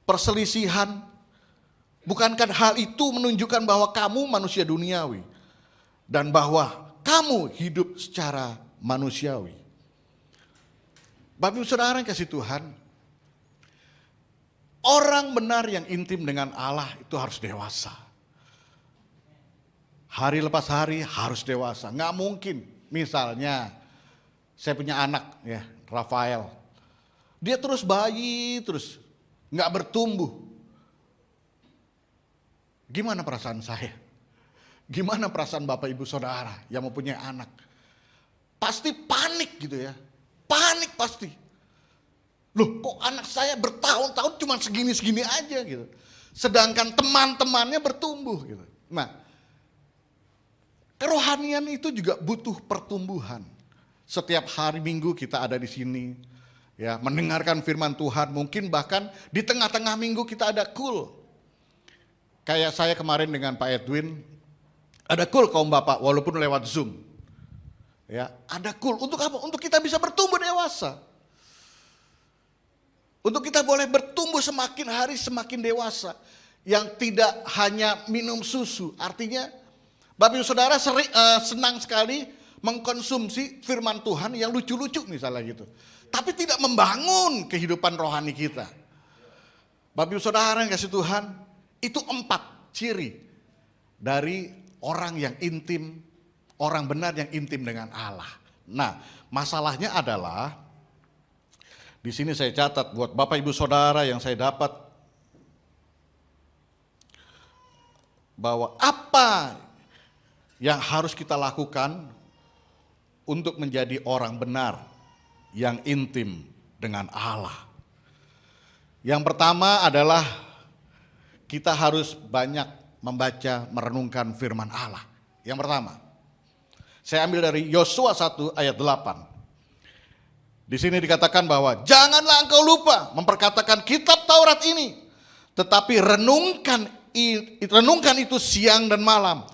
perselisihan, bukankah hal itu menunjukkan bahwa kamu manusia duniawi dan bahwa kamu hidup secara manusiawi? Bapak Ibu Saudara yang kasih Tuhan, orang benar yang intim dengan Allah itu harus dewasa. Hari lepas hari harus dewasa. Nggak mungkin. Misalnya, saya punya anak ya, Rafael. Dia terus bayi, terus nggak bertumbuh. Gimana perasaan saya? Gimana perasaan Bapak Ibu Saudara yang mempunyai anak? Pasti panik gitu ya. Panik pasti. Loh, kok anak saya bertahun-tahun cuma segini-segini aja gitu. Sedangkan teman-temannya bertumbuh gitu. Nah, kerohanian itu juga butuh pertumbuhan. Setiap hari Minggu kita ada di sini, ya, mendengarkan firman Tuhan. Mungkin bahkan di tengah-tengah minggu kita ada cool. Kayak saya kemarin dengan Pak Edwin, ada cool kaum bapak walaupun lewat Zoom. Ya, ada cool. Untuk apa? Untuk kita bisa bertumbuh dewasa. Untuk kita boleh bertumbuh semakin hari semakin dewasa. Yang tidak hanya minum susu. Artinya Bapak Ibu Saudara senang sekali mengkonsumsi firman Tuhan yang lucu-lucu misalnya gitu. Tapi tidak membangun kehidupan rohani kita. Bapak Ibu Saudara yang kasih Tuhan, itu 4 ciri dari orang yang intim, orang benar yang intim dengan Allah. Nah, masalahnya adalah, di sini saya catat buat Bapak Ibu Saudara yang saya dapat, bahwa apa yang harus kita lakukan untuk menjadi orang benar yang intim dengan Allah. Yang pertama adalah kita harus banyak membaca, merenungkan firman Allah. Yang pertama, saya ambil dari Yosua 1 ayat 8. Di sini dikatakan bahwa janganlah engkau lupa memperkatakan kitab Taurat ini, tetapi renungkan itu siang dan malam,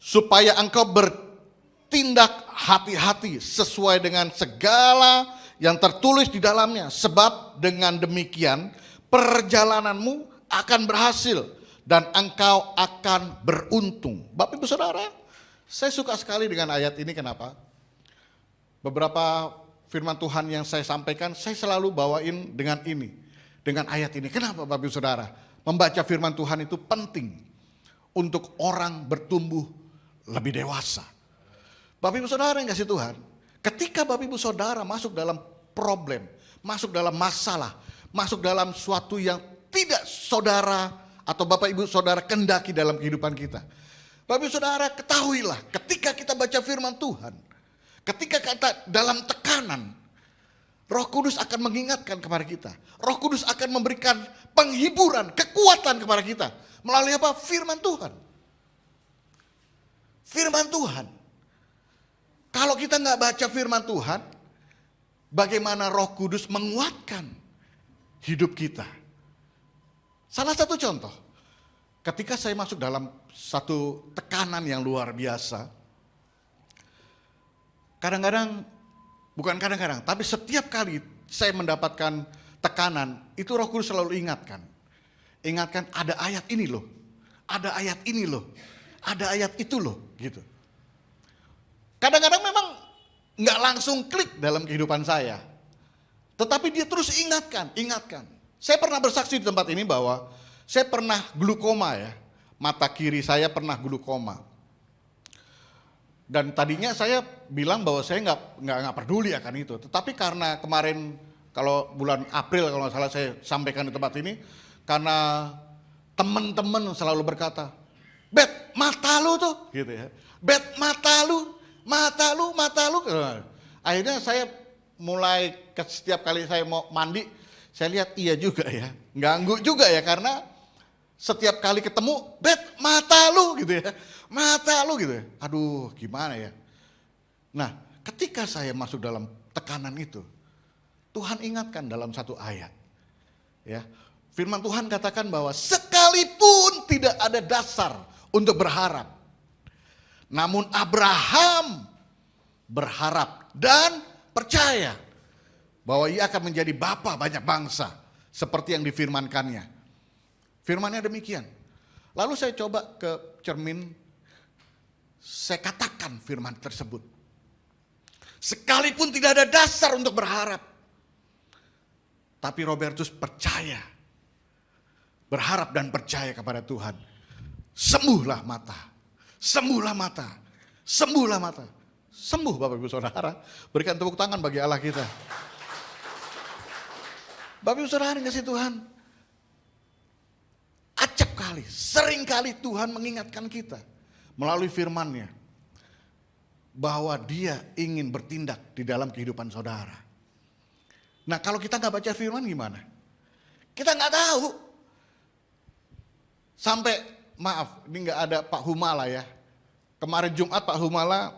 supaya engkau bertindak hati-hati sesuai dengan segala yang tertulis di dalamnya. Sebab dengan demikian perjalananmu akan berhasil dan engkau akan beruntung. Bapak Ibu Saudara, saya suka sekali dengan ayat ini. Kenapa? Beberapa firman Tuhan yang saya sampaikan, saya selalu bawain dengan ini, dengan ayat ini. Kenapa Bapak Ibu Saudara? Membaca firman Tuhan itu penting untuk orang bertumbuh lebih dewasa. Bapak Ibu Saudara yang kasih Tuhan, ketika Bapak Ibu Saudara masuk dalam problem, masuk dalam masalah, masuk dalam suatu yang tidak saudara atau Bapak Ibu Saudara kendaki dalam kehidupan kita. Bapak Ibu Saudara ketahuilah, ketika kita baca firman Tuhan, ketika kita dalam tekanan, Roh Kudus akan mengingatkan kepada kita. Roh Kudus akan memberikan penghiburan, kekuatan kepada kita. Melalui apa? Firman Tuhan. Firman Tuhan. Kalau kita nggak baca firman Tuhan, bagaimana Roh Kudus menguatkan hidup kita? Salah satu contoh, ketika saya masuk dalam satu tekanan yang luar biasa, tapi setiap kali saya mendapatkan tekanan, itu Roh Kudus selalu ingatkan. Ingatkan, ada ayat ini loh, ada ayat ini loh, ada ayat itu loh, gitu. Kadang-kadang memang nggak langsung klik dalam kehidupan saya, tetapi dia terus ingatkan. Saya pernah bersaksi di tempat ini bahwa saya pernah glukoma ya, mata kiri saya pernah glukoma. Dan tadinya saya bilang bahwa saya nggak peduli akan itu. Tetapi karena kemarin, kalau bulan April kalau nggak salah saya sampaikan di tempat ini, karena teman-teman selalu berkata, Bet, mata lu tuh, gitu ya. Bet, mata lu. Akhirnya saya mulai setiap kali saya mau mandi, saya lihat iya juga ya, ganggu juga ya, karena setiap kali ketemu, Bet, mata lu gitu ya. Mata lu gitu ya. Aduh, gimana ya. Nah, ketika saya masuk dalam tekanan itu, Tuhan ingatkan dalam satu ayat. Ya. Firman Tuhan katakan bahwa sekalipun tidak ada dasar untuk berharap, namun Abraham berharap dan percaya bahwa ia akan menjadi bapa banyak bangsa seperti yang difirmankannya. Firmannya demikian. Lalu saya coba ke cermin, saya katakan firman tersebut. Sekalipun tidak ada dasar untuk berharap, tapi Robertus percaya, berharap dan percaya kepada Tuhan. Sembuhlah mata, sembuhlah mata, sembuhlah mata. Sembuh Bapak Ibu Saudara. Berikan tepuk tangan bagi Allah kita. Bapak Ibu Saudara yang kasih Tuhan, acap kali, sering kali Tuhan mengingatkan kita melalui firman-Nya bahwa Dia ingin bertindak di dalam kehidupan saudara. Nah, kalau kita nggak baca firman gimana? Kita nggak tahu. Sampai, maaf, ini nggak ada Pak Humala ya. Kemarin Jumat Pak Humala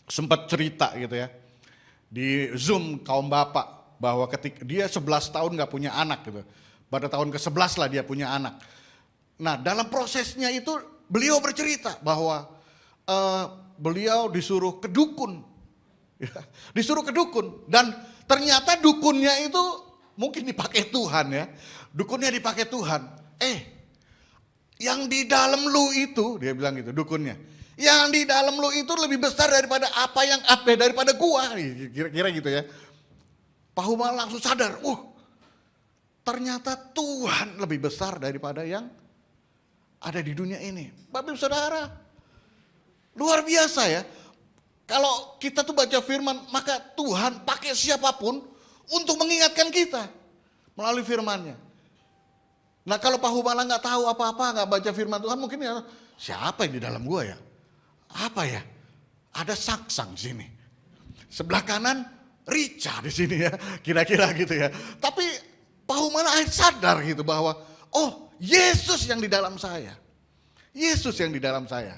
sempat cerita gitu ya di Zoom kaum bapak bahwa ketika dia 11 tahun nggak punya anak gitu. Pada tahun ke-11 lah dia punya anak. Nah, dalam prosesnya itu beliau bercerita bahwa beliau disuruh ke dukun. Disuruh ke dukun. Dan ternyata dukunnya itu mungkin dipakai Tuhan ya. Dukunnya dipakai Tuhan. Yang di dalam lu itu, dia bilang gitu dukunnya. Yang di dalam lu itu lebih besar daripada daripada gua. Kira-kira gitu ya. Pak Humala langsung sadar. Ternyata Tuhan lebih besar daripada yang ada di dunia ini. Bapak Ibu Saudara, luar biasa ya. Kalau kita tuh baca firman, maka Tuhan pakai siapapun untuk mengingatkan kita melalui firman-Nya. Nah, kalau Pak Humala nggak tahu apa-apa, nggak baca firman Tuhan, mungkin ya siapa yang di dalam gua ya? Apa ya? Ada saksang di sini. Sebelah kanan Rica di sini ya, kira-kira gitu ya. Tapi Pak tahu mana akhirnya sadar gitu bahwa oh Yesus yang di dalam saya. Yesus yang di dalam saya.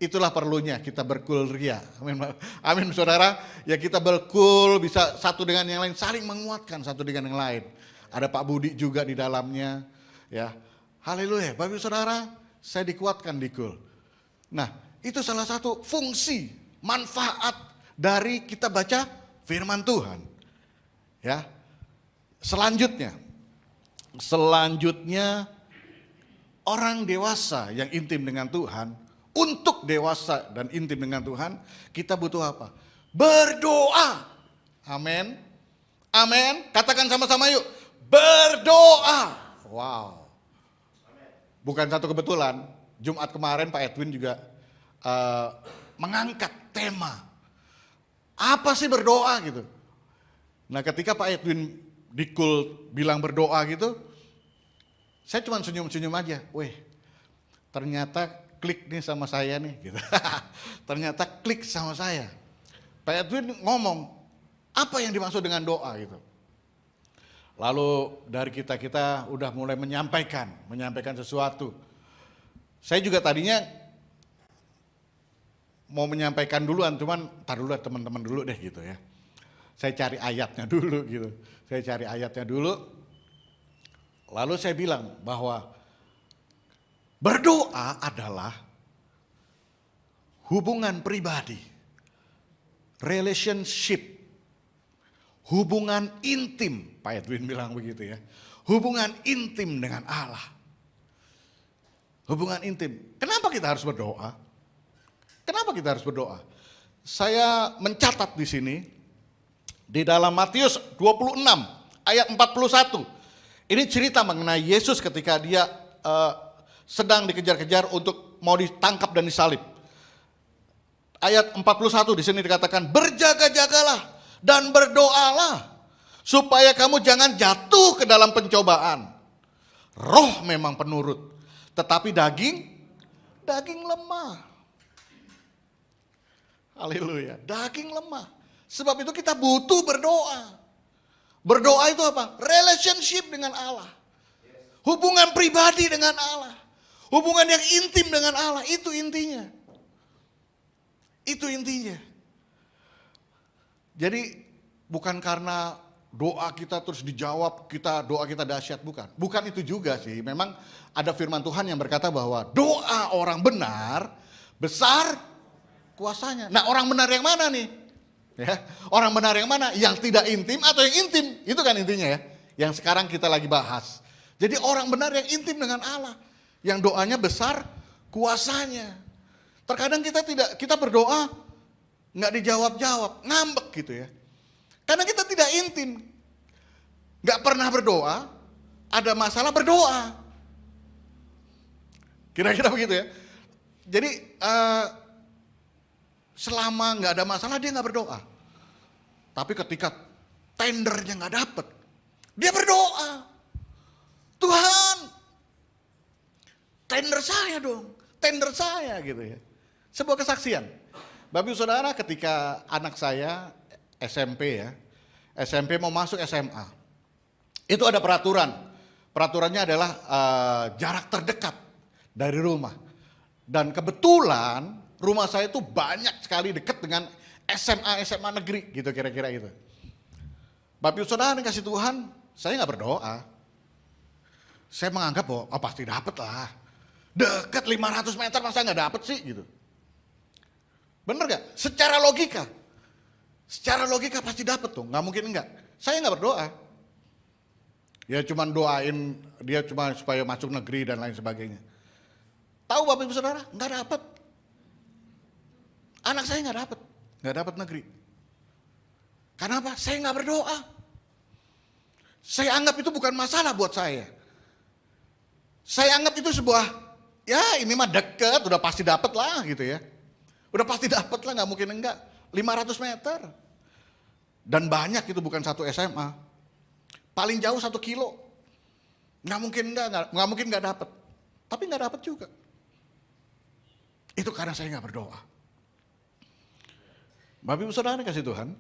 Itulah perlunya kita berkul ria. Amin, amin saudara. Ya kita berkul bisa satu dengan yang lain, saling menguatkan satu dengan yang lain. Ada Pak Budi juga di dalamnya. Ya, haleluya. Bapak Ibu saudara, saya dikuatkan di kul. Nah, itu salah satu fungsi, manfaat dari kita baca firman Tuhan. Ya. Selanjutnya orang dewasa yang intim dengan Tuhan, untuk dewasa dan intim dengan Tuhan, kita butuh apa? Berdoa. Amin. Amin. Katakan sama-sama yuk. Berdoa. Wow. Bukan satu kebetulan, Jumat kemarin Pak Edwin juga mengangkat tema. Apa sih berdoa gitu? Nah ketika Pak Edwin di kul bilang berdoa gitu, saya cuma senyum-senyum aja. Weh, ternyata klik nih sama saya nih gitu. Ternyata klik sama saya. Pak Edwin ngomong, apa yang dimaksud dengan doa gitu. Lalu dari kita udah mulai menyampaikan sesuatu. Saya juga tadinya mau menyampaikan duluan, cuman tar dulu teman-teman dulu deh gitu ya. Saya cari ayatnya dulu gitu. Lalu saya bilang bahwa berdoa adalah hubungan pribadi, relationship, hubungan intim. Pak Edwin bilang begitu ya. Hubungan intim dengan Allah. Hubungan intim. Kenapa kita harus berdoa? Saya mencatat di sini, di dalam Matius 26 ayat 41. Ini cerita mengenai Yesus ketika dia sedang dikejar-kejar untuk mau ditangkap dan disalib. Ayat 41 di sini dikatakan, berjaga-jagalah dan berdoalah supaya kamu jangan jatuh ke dalam pencobaan. Roh memang penurut, tetapi daging lemah. Haleluya, daging lemah. Sebab itu kita butuh berdoa. Berdoa itu apa? Relationship dengan Allah. Hubungan pribadi dengan Allah. Hubungan yang intim dengan Allah, itu intinya. Itu intinya. Jadi bukan karena doa kita terus dijawab, doa kita dahsyat, bukan. Bukan itu juga sih. Memang ada firman Tuhan yang berkata bahwa doa orang benar besar kuasanya. Nah, orang benar yang mana nih? Ya, orang benar yang mana? Yang tidak intim atau yang intim? Itu kan intinya ya. Yang sekarang kita lagi bahas. Jadi orang benar yang intim dengan Allah, yang doanya besar kuasanya. Terkadang kita berdoa nggak dijawab-jawab, ngambek gitu ya. Karena kita tidak intim. Nggak pernah berdoa, ada masalah berdoa. Kira-kira begitu ya. Jadi selama nggak ada masalah dia nggak berdoa. Tapi ketika tendernya nggak dapet, dia berdoa. Tuhan, tender saya dong, tender saya gitu ya. Sebuah kesaksian. Bapak Ibu Saudara, ketika anak saya SMP ya, SMP mau masuk SMA, itu ada peraturan. Peraturannya adalah jarak terdekat dari rumah. Dan kebetulan rumah saya itu banyak sekali dekat dengan SMA negeri gitu kira-kira gitu. Bapak Ibu Saudara kasih Tuhan, saya nggak berdoa. Saya menganggap bahwa pasti dapet lah. Dekat 500 meter masa nggak dapet sih gitu. Bener gak? Secara logika pasti dapet tuh, nggak mungkin enggak. Saya nggak berdoa. Ya cuman doain dia cuma supaya masuk negeri dan lain sebagainya. Tahu Bapak Ibu Saudara, nggak dapet. Anak saya nggak dapet negeri. Karena apa? Saya nggak berdoa. Saya anggap itu bukan masalah buat saya. Saya anggap itu sebuah, ya ini mah deket, udah pasti dapet lah gitu ya. Udah pasti dapet lah, nggak mungkin enggak. 500 meter. Dan banyak itu, bukan satu SMA. Paling jauh 1 kilo. Nggak mungkin nggak dapet. Tapi nggak dapet juga. Itu karena saya nggak berdoa. Bapak Ibu Saudara kasih Tuhan.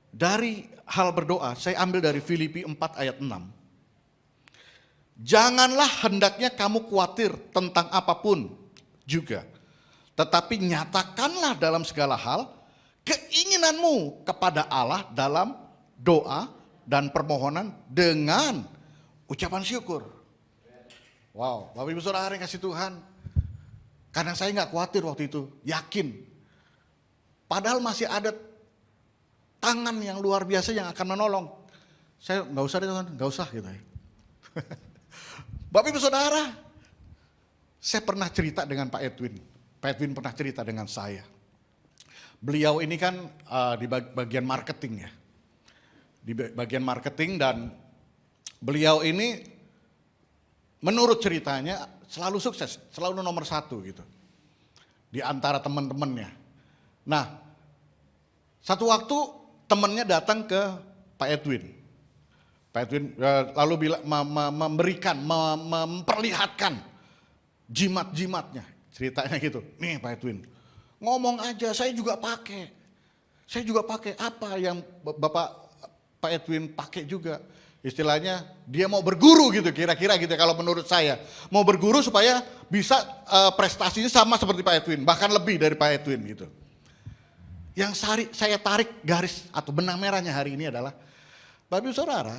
dari hal berdoa, saya ambil dari Filipi 4 ayat 6. Janganlah hendaknya kamu khawatir tentang apapun juga, tetapi nyatakanlah dalam segala hal keinginanmu kepada Allah dalam doa dan permohonan dengan ucapan syukur. Wow, Bapak Ibu Saudara yang kasih Tuhan. Karena saya nggak khawatir waktu itu, yakin. Padahal masih ada tangan yang luar biasa yang akan menolong. Saya nggak usah deh Tuhan, nggak usah gitu ya. Bapak Ibu Saudara, saya pernah cerita dengan Pak Edwin. Pak Edwin pernah cerita dengan saya. Beliau ini kan di bagian marketing ya. Di bagian marketing, dan beliau ini menurut ceritanya selalu sukses, selalu nomor 1 gitu. Di antara teman-temannya. Nah, satu waktu temannya datang ke Pak Edwin. Pak Edwin lalu memberikan, memperlihatkan jimat-jimatnya. Ceritanya gitu, nih Pak Edwin. Ngomong aja, saya juga pakai. Saya juga pakai apa yang Pak Edwin pakai juga. Istilahnya dia mau berguru gitu, kira-kira gitu kalau menurut saya. Mau berguru supaya bisa prestasinya sama seperti Pak Edwin, bahkan lebih dari Pak Edwin gitu. Yang saya tarik garis atau benang merahnya hari ini adalah, Bapak Ibu Saudara,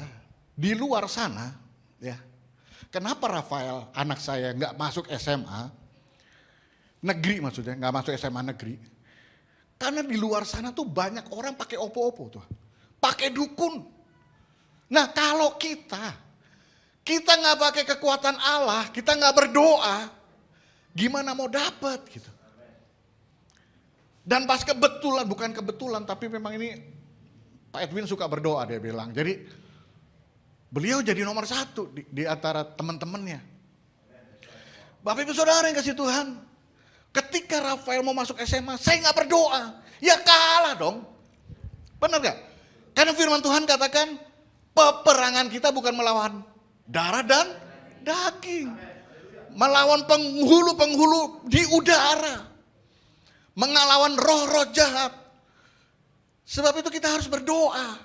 di luar sana ya, kenapa Rafael anak saya nggak masuk SMA, negeri maksudnya, nggak masuk SMA negeri. Karena di luar sana tuh banyak orang pakai opo-opo tuh. Pakai dukun. Nah kalau kita nggak pakai kekuatan Allah, kita nggak berdoa, gimana mau dapat gitu. Dan pas kebetulan, bukan kebetulan, tapi memang ini Pak Edwin suka berdoa dia bilang. Jadi beliau jadi nomor 1 di antara teman-temannya. Bapak Ibu Saudara yang kasih Tuhan, ketika Rafael mau masuk SMA, saya nggak berdoa, ya kalah dong. Benar gak? Karena firman Tuhan katakan, peperangan kita bukan melawan darah dan daging. Melawan penghulu-penghulu di udara. Mengelawan roh-roh jahat. Sebab itu kita harus berdoa.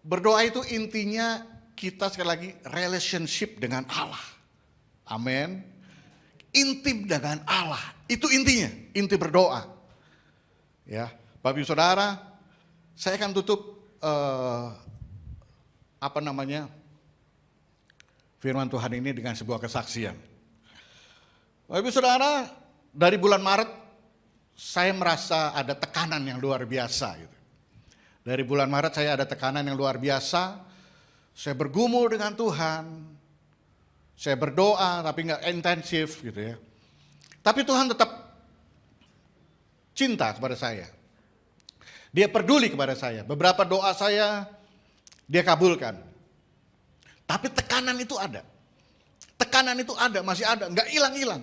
Berdoa itu intinya kita sekali lagi relationship dengan Allah. Amin. Intim dengan Allah. Itu intinya, inti berdoa. Ya, Bapak Ibu Saudara, saya akan tutup firman Tuhan ini dengan sebuah kesaksian. Bapak Ibu Saudara, dari bulan Maret saya merasa ada tekanan yang luar biasa gitu. Dari bulan Maret saya ada tekanan yang luar biasa. Saya bergumul dengan Tuhan. Saya berdoa tapi nggak intensif gitu ya. Tapi Tuhan tetap cinta kepada saya. Dia peduli kepada saya. Beberapa doa saya dia kabulkan. Tapi tekanan itu ada. Tekanan itu ada, masih ada, nggak hilang-hilang.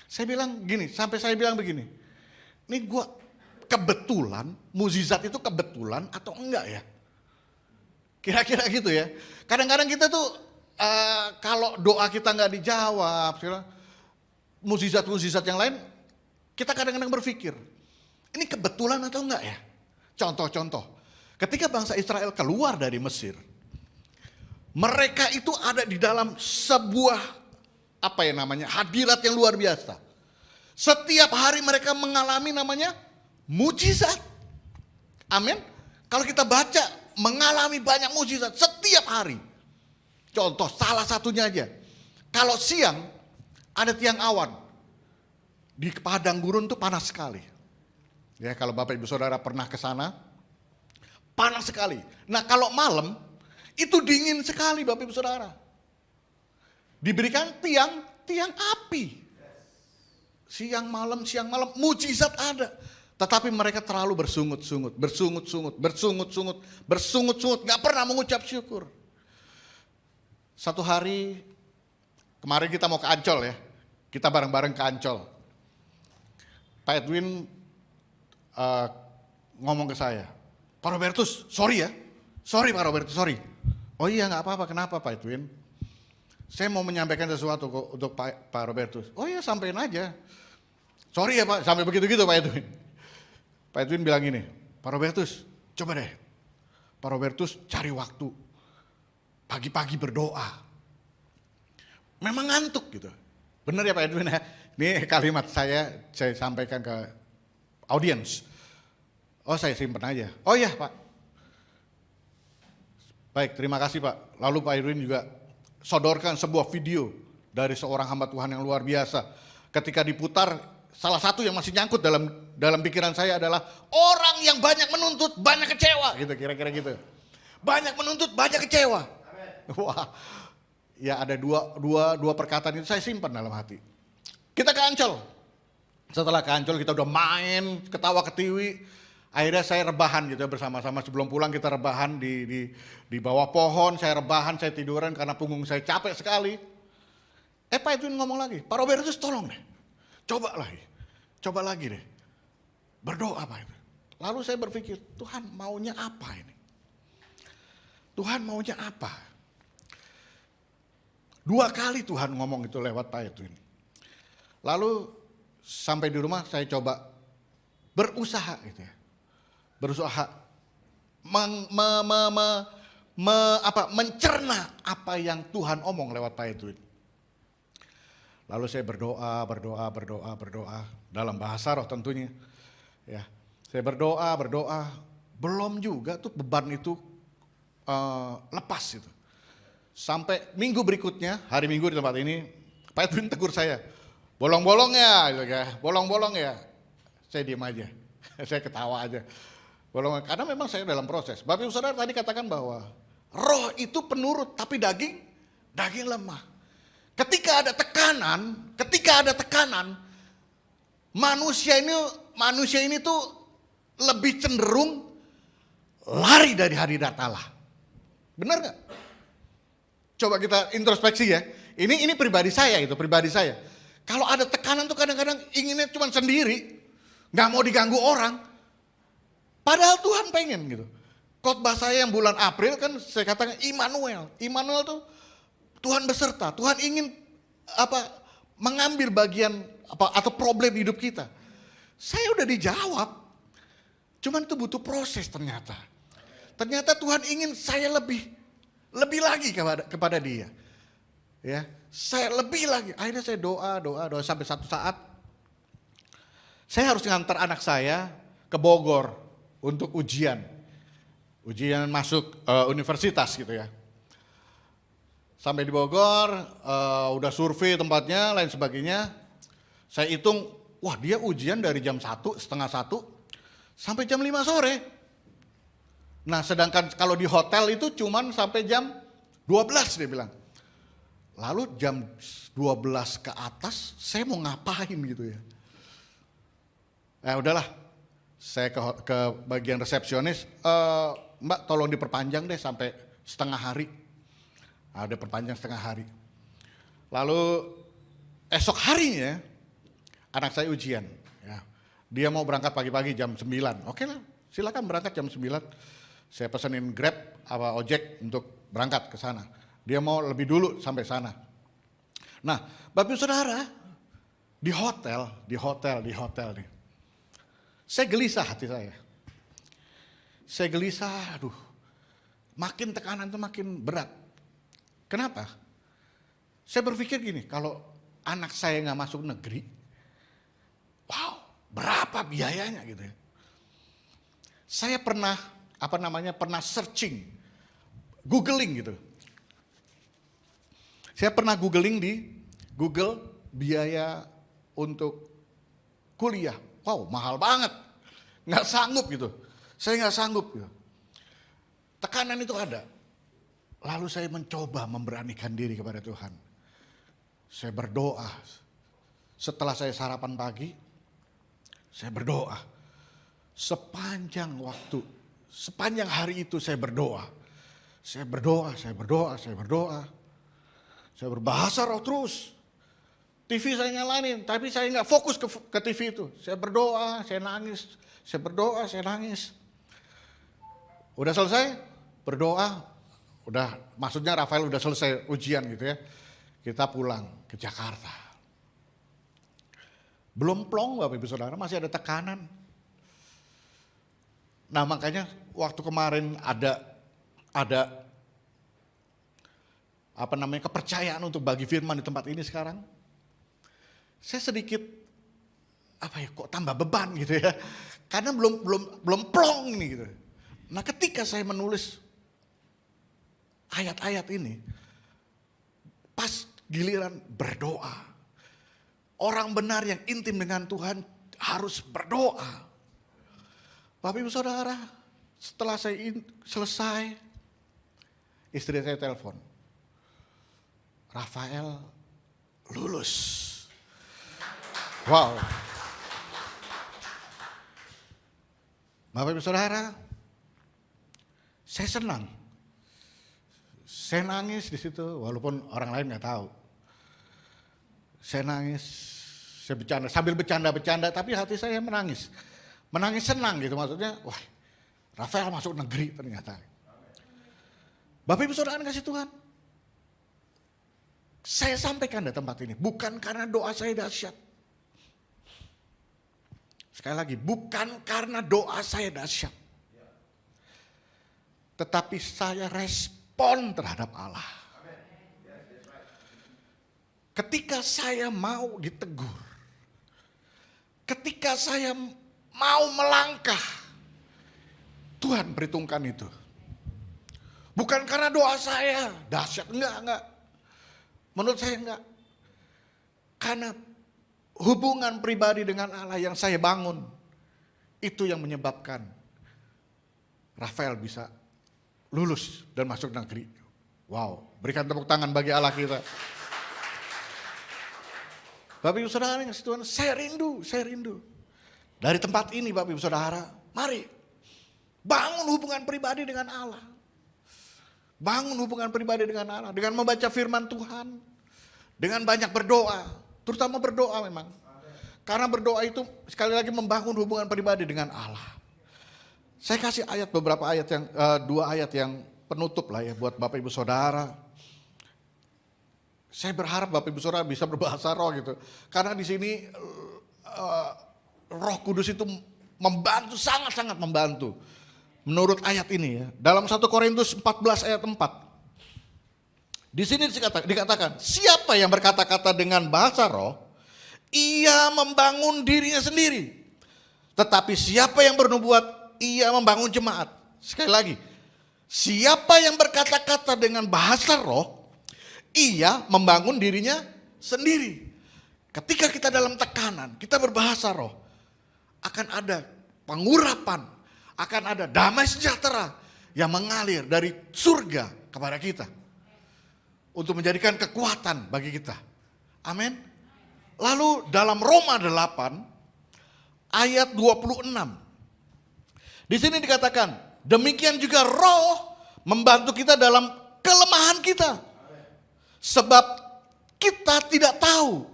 Saya bilang gini, sampai saya bilang begini. Ini gua kebetulan, mukjizat itu kebetulan atau enggak ya? Kira-kira gitu ya. Kadang-kadang kita tuh kalau doa kita nggak dijawab, mukjizat-mukjizat yang lain, kita kadang-kadang berpikir, ini kebetulan atau enggak ya? Contoh-contoh, ketika bangsa Israel keluar dari Mesir, mereka itu ada di dalam sebuah hadirat yang luar biasa. Setiap hari mereka mengalami namanya mukjizat. Amin. Kalau kita baca, mengalami banyak mukjizat setiap hari. Contoh, salah satunya aja. Kalau siang, ada tiang awan. Di padang gurun itu panas sekali. Ya, kalau Bapak Ibu Saudara pernah ke sana, panas sekali. Nah kalau malam, itu dingin sekali Bapak Ibu Saudara. Diberikan tiang api. Siang malam, mukjizat ada. Tetapi mereka terlalu bersungut-sungut, gak pernah mengucap syukur. Satu hari, kemarin kita mau ke Ancol ya, kita bareng-bareng ke Ancol. Pak Edwin ngomong ke saya, Pak Robertus, sorry Pak Robertus, sorry. Oh iya gak apa-apa, kenapa Pak Edwin? Saya mau menyampaikan sesuatu untuk Pak Robertus. Oh iya sampein aja. Sorry ya Pak, sampai begitu-gitu Pak Edwin. Pak Edwin bilang gini, Pak Robertus, coba deh. Pak Robertus cari waktu. Pagi-pagi berdoa. Memang ngantuk gitu. Benar ya Pak Edwin ya? Ini kalimat saya sampaikan ke audiens. Oh saya simpen aja. Oh iya Pak. Baik, terima kasih Pak. Lalu Pak Edwin juga sodorkan sebuah video dari seorang hamba Tuhan yang luar biasa. Ketika diputar, salah satu yang masih nyangkut dalam pikiran saya adalah orang yang banyak menuntut, banyak kecewa. Gitu, kira-kira gitu. Banyak menuntut, banyak kecewa. Wah, ya ada dua perkataan itu saya simpan dalam hati. Kita ke Ancol. Setelah ke Ancol kita udah main, ketawa ketiwi. Akhirnya saya rebahan gitu ya bersama-sama. Sebelum pulang kita rebahan di bawah pohon. Saya rebahan, saya tiduran karena punggung saya capek sekali. Pak Edwin ngomong lagi, Pak Robertus tolong deh. Coba lagi deh. Berdoa Pak Edwin. Lalu saya berpikir, Tuhan maunya apa ini? Tuhan maunya apa? 2 kali Tuhan ngomong itu lewat Pak Edwin. Lalu sampai di rumah saya coba berusaha gitu ya. Berusaha mencerna apa yang Tuhan omong lewat Pak Edwin. Lalu saya berdoa dalam bahasa roh tentunya. Ya, saya berdoa, belum juga tuh beban itu lepas itu. Sampai minggu berikutnya, hari Minggu di tempat ini, Pak Edwin tegur saya, bolong-bolong ya, gitu ya, bolong-bolong ya. Saya diam aja, saya ketawa aja. Bolong, karena memang saya dalam proses. Bapak Ibu Saudara tadi katakan bahwa roh itu penurut, tapi daging lemah. Ketika ada tekanan, manusia ini tuh lebih cenderung lari dari hadirat Allah. Benar nggak? Coba kita introspeksi ya. Ini pribadi saya. Kalau ada tekanan tuh kadang-kadang inginnya cuma sendiri, nggak mau diganggu orang. Padahal Tuhan pengen gitu. Khotbah saya yang bulan April kan saya katakan Immanuel. Immanuel tuh Tuhan beserta. Tuhan ingin mengambil bagian atau problem hidup kita. Saya udah dijawab. Cuman itu butuh proses ternyata. Ternyata Tuhan ingin saya lebih lagi kepada Dia. Ya, saya lebih lagi. Akhirnya saya doa sampai satu saat saya harus ngantar anak saya ke Bogor untuk ujian masuk universitas gitu ya. Sampai di Bogor, udah survei tempatnya, lain sebagainya. Saya hitung, wah dia ujian dari jam 1, setengah 1 sampai jam 5 sore. Nah sedangkan kalau di hotel itu cuman sampai jam 12 dia bilang. Lalu jam 12 ke atas saya mau ngapain gitu ya. Udahlah, saya ke bagian resepsionis, Mbak tolong diperpanjang deh sampai setengah hari. Ada perpanjang setengah hari. Lalu esok harinya anak saya ujian. Ya. Dia mau berangkat pagi-pagi jam 9. Oke lah, silakan berangkat jam 9. Saya pesenin Grab ojek untuk berangkat ke sana. Dia mau lebih dulu sampai sana. Nah, Bapak Ibu Saudara, di hotel nih. Saya gelisah hati saya. Saya gelisah, makin tekanan itu makin berat. Kenapa? Saya berpikir gini, kalau anak saya nggak masuk negeri, wow, berapa biayanya gitu ya. Saya pernah searching, googling gitu. Saya pernah googling di Google biaya untuk kuliah. Wow, mahal banget. Nggak sanggup gitu. Saya nggak sanggup gitu. Tekanan itu ada. Lalu saya mencoba memberanikan diri kepada Tuhan. Saya berdoa. Setelah saya sarapan pagi, saya berdoa. Sepanjang waktu, sepanjang hari itu saya berdoa. Saya berbahasa roh terus. TV saya nyalain, tapi saya nggak fokus ke TV itu. Saya berdoa, saya nangis. Saya berdoa, saya nangis. Udah selesai berdoa, maksudnya Rafael udah selesai ujian gitu ya. Kita pulang ke Jakarta. Belum plong Bapak Ibu Saudara, masih ada tekanan. Nah makanya waktu kemarin ada kepercayaan untuk bagi firman di tempat ini sekarang. Saya sedikit kok tambah beban gitu ya. Karena belum plong ini gitu. Nah ketika saya menulis ayat-ayat ini, pas giliran berdoa. Orang benar yang intim dengan Tuhan harus berdoa. Bapak Ibu Saudara, setelah saya selesai, istri saya telepon. Rafael lulus. Wow. Bapak Ibu Saudara, saya senang. Saya nangis di situ walaupun orang lain nggak tahu. Saya nangis, saya bercanda, sambil bercanda-bercanda tapi hati saya menangis. Menangis senang gitu maksudnya, wah Rafael masuk negeri ternyata. Bapak Ibu Saudara kasih Tuhan. Saya sampaikan di tempat ini, bukan karena doa saya dahsyat. Sekali lagi, bukan karena doa saya dahsyat. Tetapi saya respon terhadap Allah. Ketika saya mau ditegur, ketika saya mau melangkah, Tuhan perhitungkan itu. Bukan karena doa saya dahsyat, enggak. Menurut saya enggak. Karena hubungan pribadi dengan Allah yang saya bangun, itu yang menyebabkan Rafael bisa lulus dan masuk negeri. Wow, berikan tepuk tangan bagi Allah kita. Bapak Ibu Saudara yang kasih Tuhan, saya rindu. Dari tempat ini Bapak Ibu Saudara, mari bangun hubungan pribadi dengan Allah. Bangun hubungan pribadi dengan Allah, dengan membaca firman Tuhan, dengan banyak berdoa, terutama berdoa memang. Karena berdoa itu sekali lagi membangun hubungan pribadi dengan Allah. Saya kasih beberapa ayat yang, 2 ayat yang penutup lah ya buat Bapak Ibu Saudara. Saya berharap Bapak Ibu Saudara bisa berbahasa roh gitu. Karena di sini Roh Kudus itu membantu, sangat-sangat membantu. Menurut ayat ini ya, dalam 1 Korintus 14 ayat 4. Di sini dikatakan, siapa yang berkata-kata dengan bahasa roh, ia membangun dirinya sendiri. Tetapi siapa yang bernubuat, ia membangun jemaat. Sekali lagi, siapa yang berkata-kata dengan bahasa roh, ia membangun dirinya sendiri. Ketika kita dalam tekanan, kita berbahasa roh, akan ada pengurapan, akan ada damai sejahtera yang mengalir dari surga kepada kita. Untuk menjadikan kekuatan bagi kita. Amin. Lalu dalam Roma 8 ayat 26. Di sini dikatakan, demikian juga roh membantu kita dalam kelemahan kita. Sebab kita tidak tahu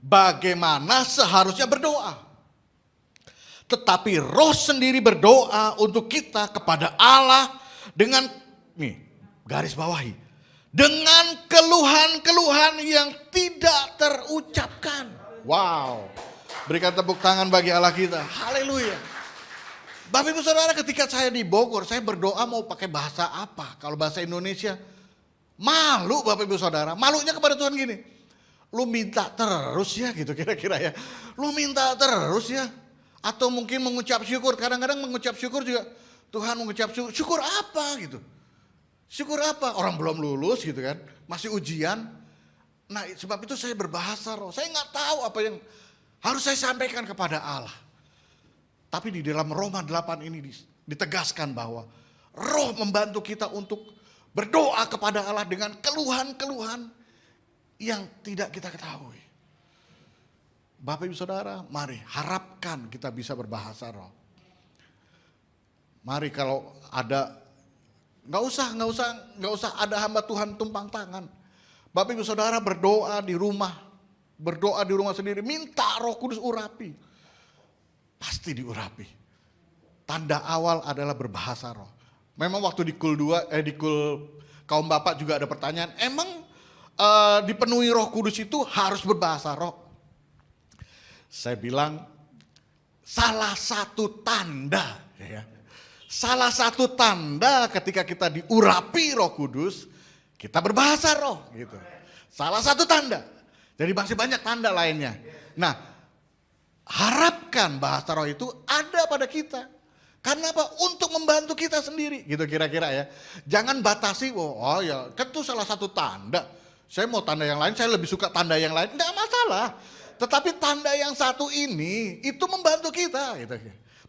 bagaimana seharusnya berdoa. Tetapi roh sendiri berdoa untuk kita kepada Allah dengan, garis bawahi, dengan keluhan-keluhan yang tidak terucapkan. Wow, berikan tepuk tangan bagi Allah kita. Haleluya. Bapak Ibu Saudara, ketika saya di Bogor, saya berdoa mau pakai bahasa apa? Kalau bahasa Indonesia, malu Bapak Ibu Saudara. Malunya kepada Tuhan gini, lu minta terus ya gitu kira-kira ya. Lu minta terus ya. Atau mungkin mengucap syukur, kadang-kadang mengucap syukur juga, Tuhan mengucap syukur apa gitu. Syukur apa? Orang belum lulus gitu kan, masih ujian. Nah sebab itu saya berbahasa roh, saya gak tahu apa yang harus saya sampaikan kepada Allah. Tapi di dalam Roma 8 ini ditegaskan bahwa roh membantu kita untuk berdoa kepada Allah dengan keluhan-keluhan yang tidak kita ketahui. Bapak Ibu Saudara, mari harapkan kita bisa berbahasa roh. Mari kalau ada, nggak usah ada hamba Tuhan tumpang tangan. Bapak Ibu Saudara berdoa di rumah sendiri, minta Roh Kudus urapi. Pasti diurapi. Tanda awal adalah berbahasa roh. Memang waktu di kul kaum bapak juga ada pertanyaan, emang dipenuhi Roh Kudus itu harus berbahasa roh? Saya bilang salah satu tanda ya, Salah satu tanda ketika kita diurapi Roh Kudus, kita berbahasa roh gitu. Salah satu tanda. Jadi masih banyak tanda lainnya. Nah, harapkan bahasa roh itu ada pada kita. Karena apa? Untuk membantu kita sendiri gitu kira-kira ya. Jangan batasi, oh ya kan itu salah satu tanda. Saya mau tanda yang lain, saya lebih suka tanda yang lain. Enggak masalah. Tetapi tanda yang satu ini itu membantu kita gitu.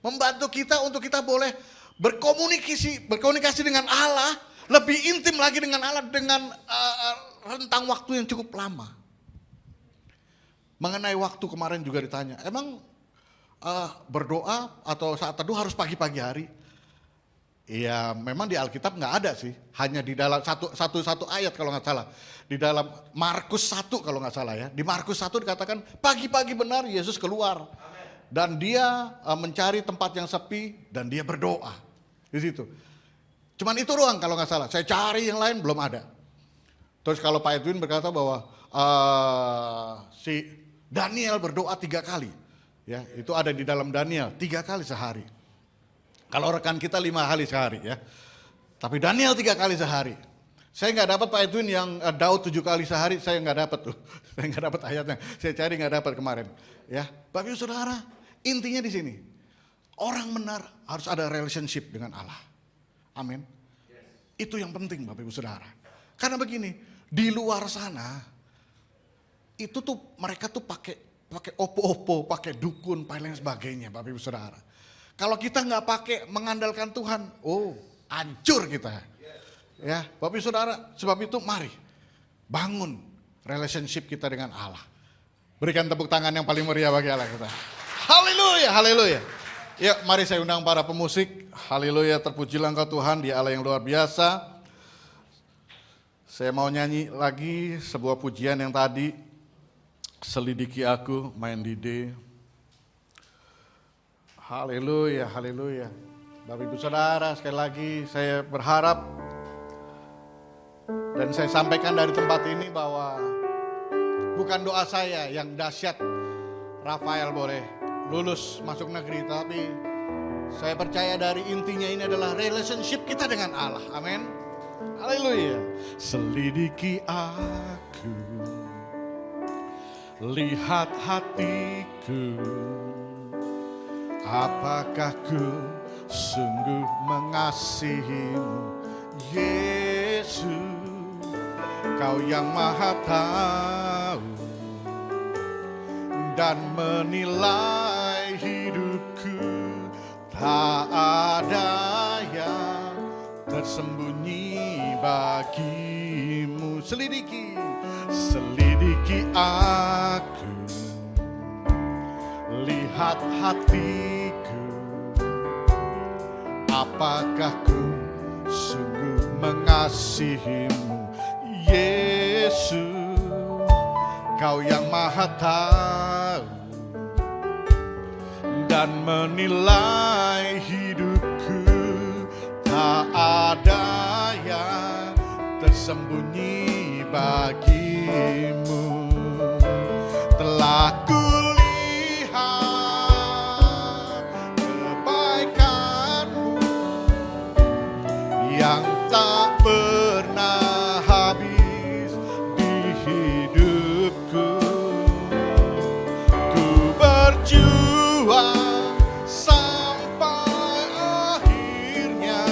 Membantu kita untuk kita boleh berkomunikasi dengan Allah, lebih intim lagi dengan Allah dengan rentang waktu yang cukup lama. Mengenai waktu kemarin juga ditanya, emang berdoa atau saat teduh harus pagi-pagi hari? Iya, memang di Alkitab nggak ada sih, hanya di dalam satu ayat kalau nggak salah, di dalam Markus 1 kalau nggak salah ya, di Markus 1 dikatakan pagi-pagi benar Yesus keluar dan dia mencari tempat yang sepi dan dia berdoa. Di situ. Cuman itu doang kalau nggak salah. Saya cari yang lain belum ada. Terus kalau Pak Edwin berkata bahwa si Daniel berdoa 3 kali, ya itu ada di dalam Daniel 3 kali sehari. Kalau rekan kita 5 kali sehari ya. Tapi Daniel 3 kali sehari. Saya nggak dapat Pak Edwin yang Daud 7 kali sehari, saya nggak dapat tuh. Saya nggak dapat ayatnya. Saya cari nggak dapat kemarin. Ya, Bapak Ibu Saudara, intinya di sini. Orang benar harus ada relationship dengan Allah. Amin. Itu yang penting Bapak Ibu Saudara. Karena begini, di luar sana itu tuh mereka tuh pakai opo-opo, pakai dukun, lain sebagainya Bapak Ibu Saudara. Kalau kita nggak pakai mengandalkan Tuhan, hancur kita. Ya, Bapak Ibu Saudara, sebab itu mari bangun relationship kita dengan Allah. Berikan tepuk tangan yang paling meriah bagi Allah kita. Haleluya, haleluya. Ya, mari saya undang para pemusik. Haleluya, terpujilah Engkau Tuhan, Dia Allah yang luar biasa. Saya mau nyanyi lagi sebuah pujian yang tadi, selidiki aku, main di D. Haleluya, haleluya. Bapak Ibu Saudara, sekali lagi saya berharap dan saya sampaikan dari tempat ini bahwa bukan doa saya yang dahsyat Rafael boleh lulus masuk negeri, tapi saya percaya dari intinya ini adalah relationship kita dengan Allah. Amin. Haleluya. Selidiki aku, lihat hatiku, apakah ku sungguh mengasihimu, Yesus, Kau yang Maha Tahu dan menilai hidupku. Tak ada yang tersembunyi bagimu. Selidiki aku, lihat hatiku, apakah ku sungguh mengasihimu, Yesus, Kau yang Maha Tahu dan menilai hidupku. Tak ada yang tersembunyi bagimu. Telah kulihat kebaikanmu yang tak pernah habis di hidupku. Ku berjuang sampai akhirnya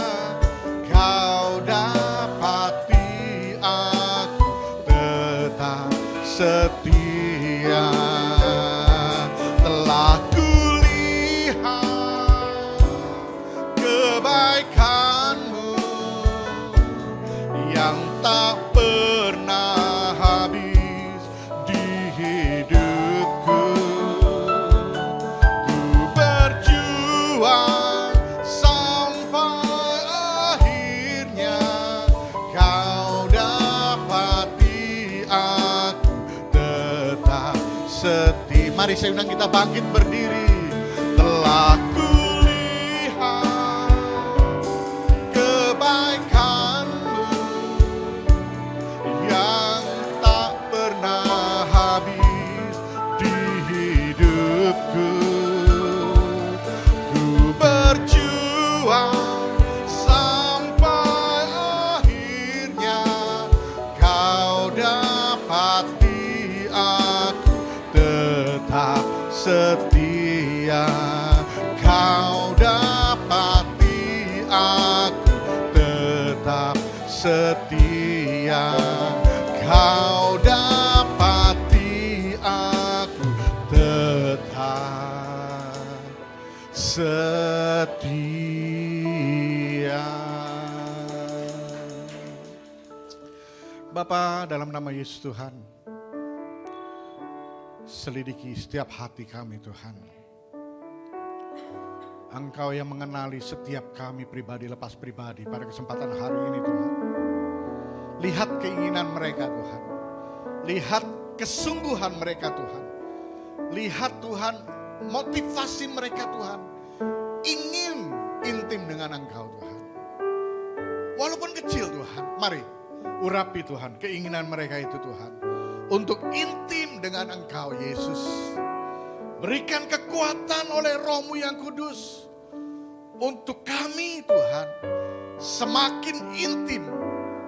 Kau dapati aku tetap setia. Telah kulihat kebaikanmu yang tak pernah habis di hidupku. Ku berjuang sampai akhirnya Kau dapati aku tetap setia. Mari saya undang kita bangkit berdiri. Telah kulihat kebaikanmu yang tak pernah habis di hidupku. Ku berjuang setia, Kau dapati aku tetap setia, Kau dapati aku tetap setia. Bapa, dalam nama Yesus Tuhan, selidiki setiap hati kami Tuhan. Engkau yang mengenali setiap kami pribadi lepas pribadi pada kesempatan hari ini Tuhan. Lihat keinginan mereka Tuhan. Lihat kesungguhan mereka Tuhan. Lihat Tuhan motivasi mereka Tuhan. Ingin intim dengan Engkau Tuhan. Walaupun kecil Tuhan, mari urapi Tuhan keinginan mereka itu Tuhan. Untuk intim dengan Engkau Yesus. Berikan kekuatan oleh Roh-Mu yang kudus. Untuk kami Tuhan. Semakin intim.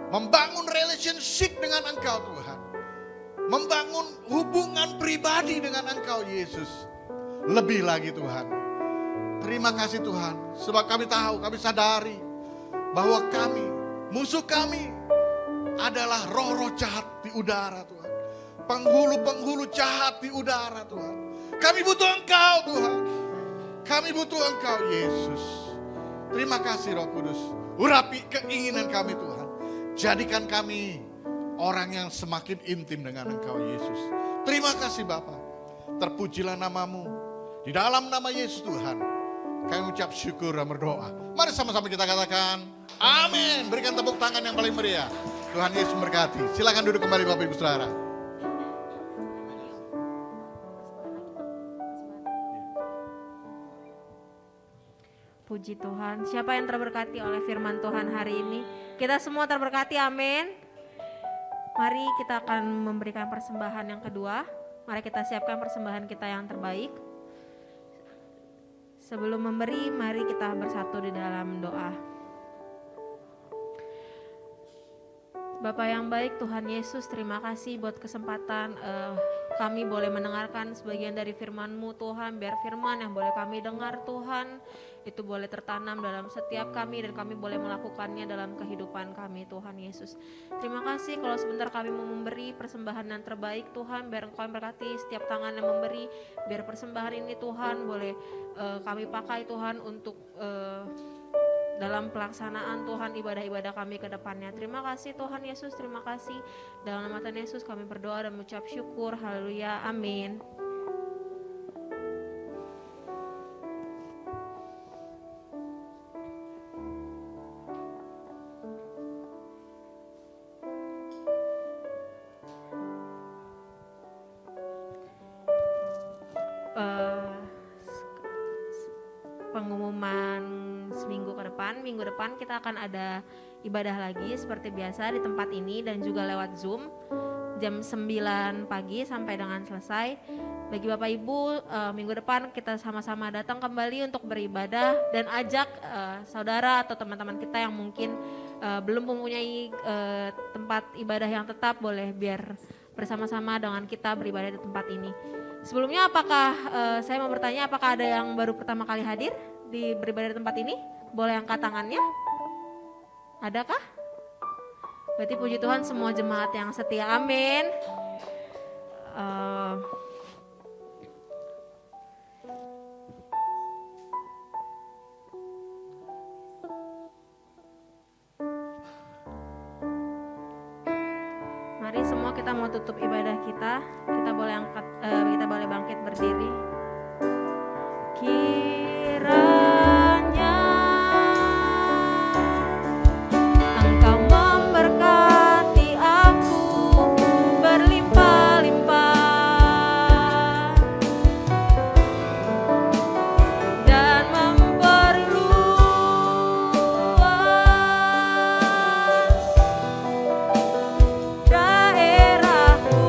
Membangun relationship dengan Engkau Tuhan. Membangun hubungan pribadi dengan Engkau Yesus. Lebih lagi Tuhan. Terima kasih Tuhan. Sebab kami tahu, kami sadari. Bahwa kami, musuh kami adalah roh-roh jahat di udara Tuhan. Penghulu-penghulu jahat di udara Tuhan. Kami butuh Engkau Tuhan. Kami butuh Engkau Yesus. Terima kasih Roh Kudus. Urapi keinginan kami Tuhan. Jadikan kami orang yang semakin intim dengan Engkau Yesus. Terima kasih Bapa. Terpujilah namamu. Di dalam nama Yesus Tuhan. Kami ucap syukur dan berdoa. Mari sama-sama kita katakan amin. Berikan tepuk tangan yang paling meriah. Tuhan Yesus memberkati. Silakan duduk kembali Bapak Ibu Saudara. Puji Tuhan. Siapa yang terberkati oleh firman Tuhan hari ini? Kita semua terberkati, amin. Mari kita akan memberikan persembahan yang kedua. Mari kita siapkan persembahan kita yang terbaik. Sebelum memberi, mari kita bersatu di dalam doa. Bapa yang baik, Tuhan Yesus, terima kasih buat kesempatan kami boleh mendengarkan sebagian dari firman-Mu Tuhan. Biar firman yang boleh kami dengar Tuhan, itu boleh tertanam dalam setiap kami dan kami boleh melakukannya dalam kehidupan kami Tuhan Yesus. Terima kasih kalau sebentar kami mau memberi persembahan yang terbaik Tuhan. Biar Engkau berkati setiap tangan yang memberi. Biar persembahan ini Tuhan boleh kami pakai Tuhan untuk dalam pelaksanaan Tuhan ibadah-ibadah kami ke depannya. Terima kasih Tuhan Yesus, terima kasih. Dalam nama Tuhan Yesus kami berdoa dan mengucap syukur. Haleluya, amin. Pengumuman minggu depan kita akan ada ibadah lagi seperti biasa di tempat ini dan juga lewat Zoom jam 9 pagi sampai dengan selesai. Bagi Bapak Ibu, minggu depan kita sama-sama datang kembali untuk beribadah dan ajak saudara atau teman-teman kita yang mungkin belum mempunyai tempat ibadah yang tetap, boleh biar bersama-sama dengan kita beribadah di tempat ini. Sebelumnya saya mau bertanya, apakah ada yang baru pertama kali hadir di beribadah di tempat ini? Boleh angkat tangannya? Adakah? Berarti puji Tuhan semua jemaat yang setia, amin. Mari semua kita mau tutup ibadah kita. Kita boleh bangkit berdiri. Kiranya Engkau memberkati aku berlimpah-limpah dan memperluas daerahku.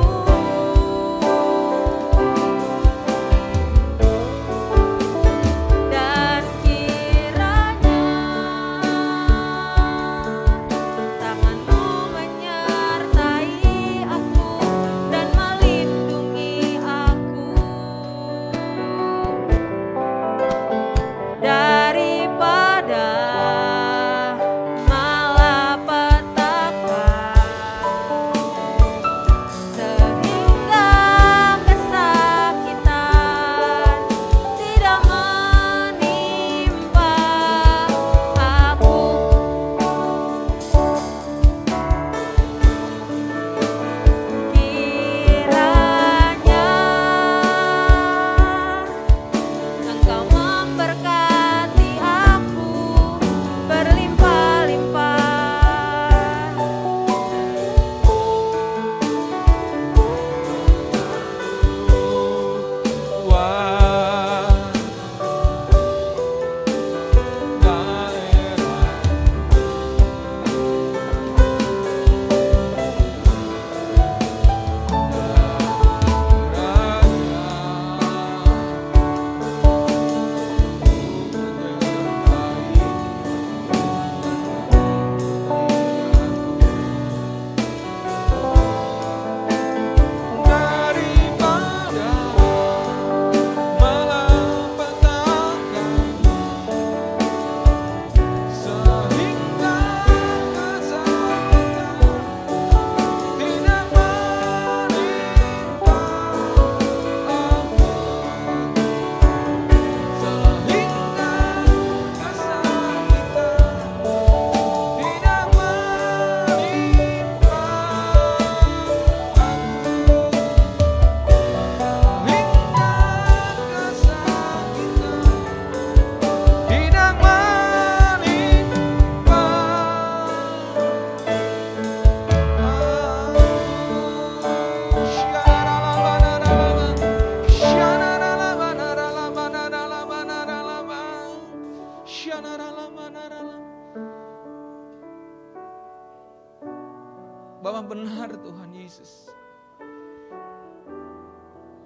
Bapa benar Tuhan Yesus.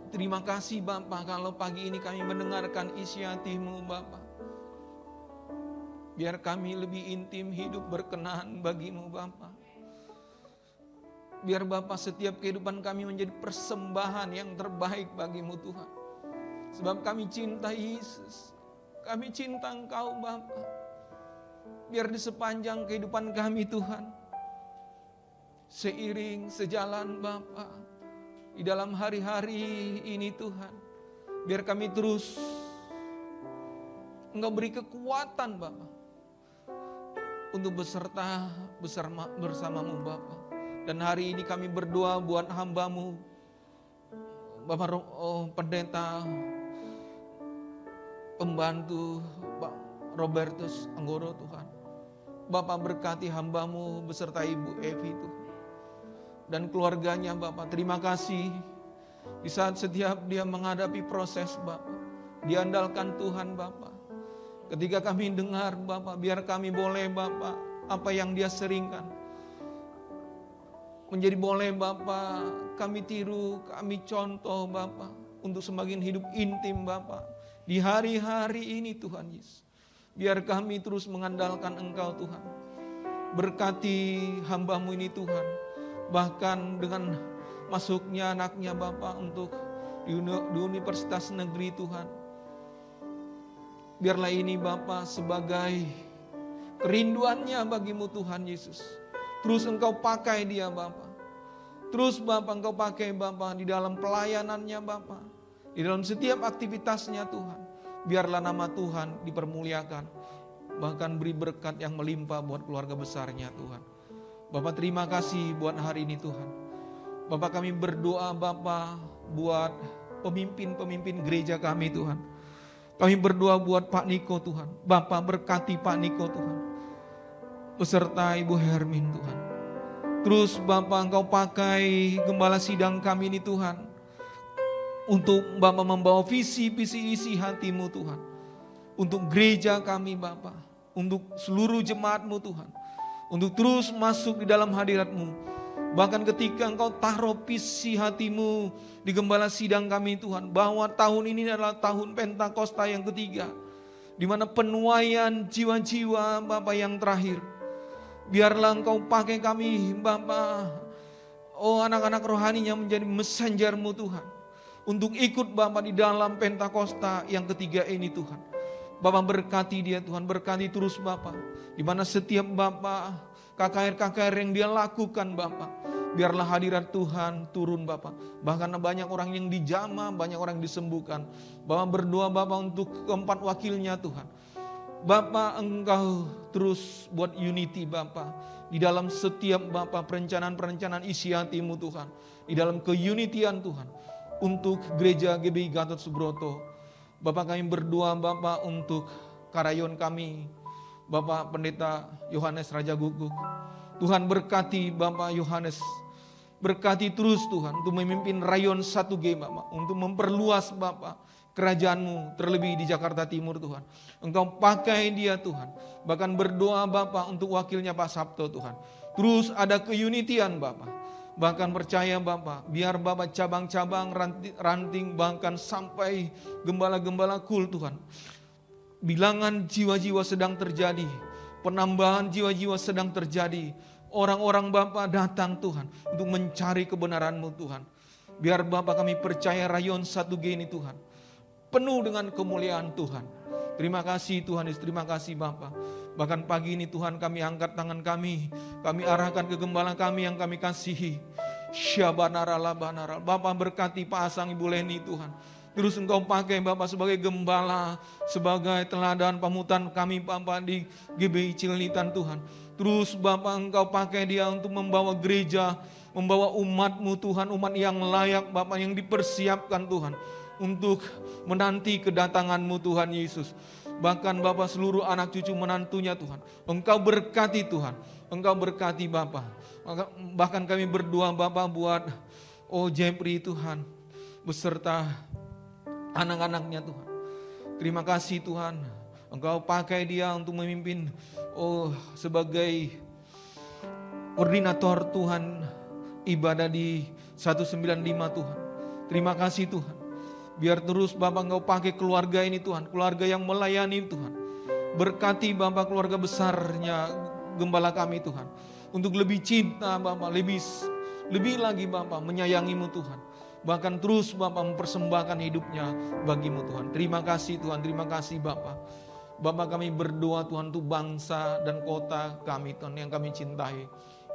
Terima kasih Bapa kalau pagi ini kami mendengarkan isi hati-Mu Bapa. Biar kami lebih intim hidup berkenan bagi-Mu Bapa. Biar Bapa setiap kehidupan kami menjadi persembahan yang terbaik bagi-Mu Tuhan. Sebab kami cinta Yesus. Kami cinta Engkau Bapa. Biar di sepanjang kehidupan kami Tuhan, seiring sejalan Bapa, di dalam hari-hari ini Tuhan, biar kami terus Engkau beri kekuatan Bapa untuk bersama-Mu Bapa. Dan hari ini kami berdoa buat hamba-Mu Bapak pendeta, pembantu Pak Robertus Anggoro Tuhan. Bapak berkati hamba-Mu beserta Ibu Evi Tuhan. Dan keluarganya Bapak, terima kasih di saat setiap dia menghadapi proses Bapak, diandalkan Tuhan Bapak. Ketika kami dengar Bapak, biar kami boleh Bapak, apa yang dia seringkan, menjadi boleh Bapak, kami tiru, kami contoh Bapak, untuk semakin hidup intim Bapak, di hari-hari ini Tuhan Yesus. Biar kami terus mengandalkan Engkau Tuhan. Berkati hamba-Mu ini Tuhan. Bahkan dengan masuknya anaknya Bapak untuk di Universitas Negeri Tuhan. Biarlah ini Bapak sebagai kerinduannya bagi-Mu Tuhan Yesus. Terus Engkau pakai dia Bapak. Terus Bapak Engkau pakai Bapak di dalam pelayanannya Bapak. Di dalam setiap aktivitasnya Tuhan. Biarlah nama Tuhan dipermuliakan. Bahkan beri berkat yang melimpah buat keluarga besarnya Tuhan. Bapak terima kasih buat hari ini Tuhan. Bapak kami berdoa Bapak buat pemimpin-pemimpin gereja kami Tuhan. Kami berdoa buat Pak Niko Tuhan. Bapak berkati Pak Niko Tuhan. Beserta Ibu Hermin Tuhan. Terus Bapak Engkau pakai gembala sidang kami ini Tuhan. Untuk Bapak membawa visi-visi isi hati-Mu Tuhan. Untuk gereja kami Bapak. Untuk seluruh jemaat-Mu Tuhan. Untuk terus masuk di dalam hadirat-Mu. Bahkan ketika Engkau taruh visi hati-Mu di gembala sidang kami Tuhan, bahwa tahun ini adalah tahun Pentakosta yang ketiga, di mana penuaian jiwa-jiwa Bapak yang terakhir. Biarlah Engkau pakai kami Bapak, anak-anak rohaninya menjadi messenger-Mu Tuhan, untuk ikut Bapak di dalam Pentakosta yang ketiga ini Tuhan. Bapak berkati dia Tuhan, berkati terus Bapak. Di mana setiap Bapak, KKR-KKR yang dia lakukan Bapak, biarlah hadirat Tuhan turun Bapak. Bahkan banyak orang yang dijamah, banyak orang yang disembuhkan. Bapak berdoa Bapak untuk keempat wakilnya Tuhan. Bapak Engkau terus buat unity Bapak. Di dalam setiap Bapak perencanaan-perencanaan isi hati-Mu Tuhan. Di dalam keunitian Tuhan. Untuk gereja GBI Gatot Subroto. Bapak kami berdoa Bapak untuk karayon kami, Bapak Pendeta Yohanes Raja Guguk. Tuhan berkati Bapak Yohanes, berkati terus Tuhan untuk memimpin rayon 1G Bapak, untuk memperluas Bapak kerajaan-Mu terlebih di Jakarta Timur Tuhan. Engkau pakai dia Tuhan, bahkan berdoa Bapak untuk wakilnya Pak Sabto Tuhan. Terus ada keunitian Bapak. Bahkan percaya Bapak, biar Bapak cabang-cabang, ranting, bahkan sampai gembala-gembala kul Tuhan. Bilangan jiwa-jiwa sedang terjadi, penambahan jiwa-jiwa sedang terjadi. Orang-orang Bapak datang Tuhan untuk mencari kebenaran-Mu Tuhan. Biar Bapak kami percaya rayon 1G ini Tuhan, penuh dengan kemuliaan Tuhan. Terima kasih Tuhan Yesus, terima kasih Bapak. Bahkan pagi ini Tuhan kami angkat tangan kami arahkan ke gembala kami yang kami kasihi. Syabanaralabanara. Bapak berkati Pak Asang, Ibu Leni Tuhan. Terus Engkau pakai Bapak sebagai gembala, sebagai teladan pamutan kami Bapak di GBI Cililitan Tuhan. Terus Bapak Engkau pakai dia untuk membawa gereja, membawa umat-Mu Tuhan, umat yang layak Bapak, yang dipersiapkan Tuhan. Untuk menanti kedatangan-Mu Tuhan Yesus. Bahkan Bapak seluruh anak cucu menantunya Tuhan. Engkau berkati Tuhan. Engkau berkati Bapak. Bahkan kami berdoa Bapak buat Jepri Tuhan. Beserta anak-anaknya Tuhan. Terima kasih Tuhan. Engkau pakai dia untuk memimpin sebagai koordinator Tuhan ibadah di 195 Tuhan. Terima kasih Tuhan. Biar terus Bapak Engkau pakai keluarga ini Tuhan, keluarga yang melayani Tuhan. Berkati Bapak keluarga besarnya gembala kami Tuhan. Untuk lebih cinta Bapak, lebih lagi Bapak menyayangimu Tuhan. Bahkan terus Bapak mempersembahkan hidupnya bagimu Tuhan. Terima kasih Tuhan, terima kasih Bapak. Bapak kami berdoa Tuhan untuk bangsa dan kota kami Tuhan yang kami cintai.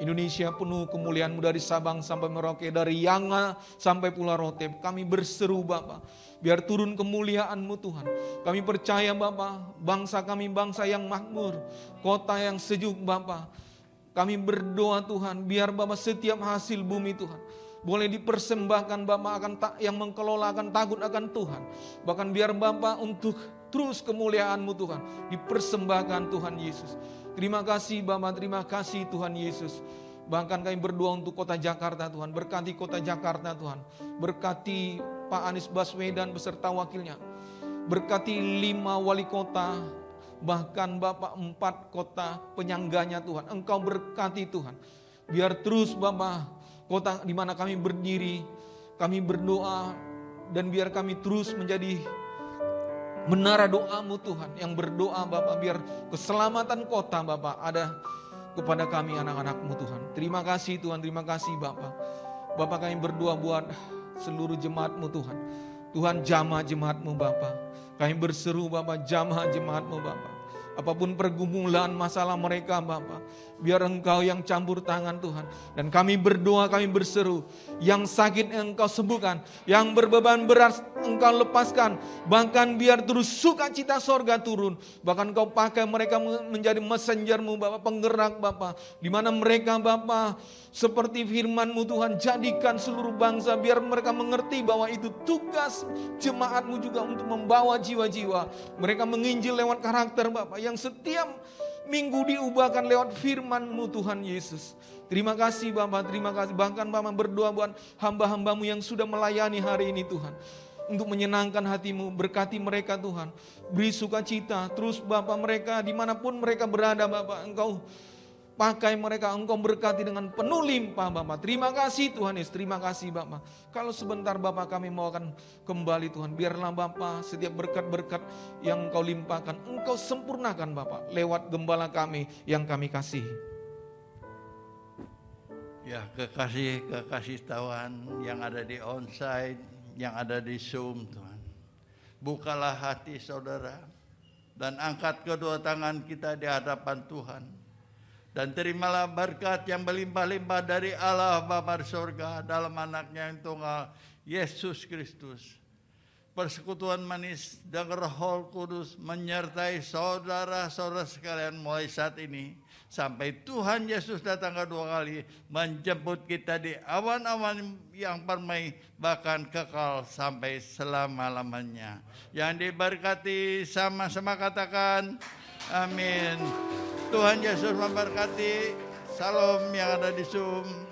Indonesia penuh kemuliaan-Mu dari Sabang sampai Merauke, dari Yanga sampai Pulau Rote. Kami berseru Bapak, biar turun kemuliaan-Mu Tuhan. Kami percaya Bapak, bangsa kami bangsa yang makmur, kota yang sejuk Bapak. Kami berdoa Tuhan, biar Bapak setiap hasil bumi Tuhan boleh dipersembahkan Bapak akan yang mengelola akan takut akan Tuhan. Bahkan biar Bapak untuk terus kemuliaan-Mu Tuhan dipersembahkan Tuhan Yesus. Terima kasih Bapak, terima kasih Tuhan Yesus. Bahkan kami berdoa untuk kota Jakarta Tuhan. Berkati kota Jakarta Tuhan. Berkati Pak Anies Baswedan beserta wakilnya. Berkati 5 wali kota. Bahkan Bapak 4 kota penyangganya Tuhan. Engkau berkati Tuhan. Biar terus Bapak kota di mana kami berdiri. Kami berdoa. Dan biar kami terus menjadi menara doa-Mu Tuhan, yang berdoa Bapak biar keselamatan kota Bapak ada kepada kami anak-anak-Mu Tuhan. Terima kasih Tuhan, terima kasih Bapak. Bapak kami berdoa buat seluruh jemaat-Mu Tuhan. Tuhan jamah jemaat-Mu Bapak. Kami berseru Bapak jamah jemaat-Mu Bapak. Apapun pergumulan masalah mereka Bapak, biar Engkau yang campur tangan Tuhan. Dan kami berdoa, kami berseru, yang sakit Engkau sembuhkan, yang berbeban berat Engkau lepaskan. Bahkan biar terus sukacita sorga turun. Bahkan Engkau pakai mereka menjadi messenger-Mu Bapak, penggerak Bapak. Di mana mereka Bapak seperti firman-Mu Tuhan, jadikan seluruh bangsa biar mereka mengerti bahwa itu tugas jemaat-Mu juga untuk membawa jiwa-jiwa. Mereka menginjil lewat karakter Bapak yang setiap minggu diubahkan lewat firman-Mu Tuhan Yesus. Terima kasih Bapak, terima kasih. Bahkan Bapak berdoa buat hamba-hamba-Mu yang sudah melayani hari ini Tuhan. Untuk menyenangkan hati-Mu, berkati mereka Tuhan. Beri sukacita, terus Bapak mereka dimanapun mereka berada Bapak, Engkau pakai mereka, Engkau berkati dengan penuh limpah Bapak. Terima kasih Tuhan Yesus, terima kasih Bapak. Kalau sebentar Bapak kami mau akan kembali Tuhan, biarlah Bapak setiap berkat-berkat yang Engkau limpahkan, Engkau sempurnakan Bapak lewat gembala kami yang kami kasihi. Ya, kekasih tahuan yang ada di onsite, yang ada di Zoom Tuhan. Bukalah hati saudara dan angkat kedua tangan kita di hadapan Tuhan. Dan terimalah berkat yang berlimpah-limpah dari Allah Bapa di surga dalam anaknya yang tunggal, Yesus Kristus. Persekutuan manis dan Roh Kudus menyertai saudara-saudara sekalian mulai saat ini. Sampai Tuhan Yesus datang kedua kali menjemput kita di awan-awan yang permai bahkan kekal sampai selama-lamanya. Yang diberkati sama-sama katakan amin. Tuhan Yesus memberkati. Salam yang ada di Zoom.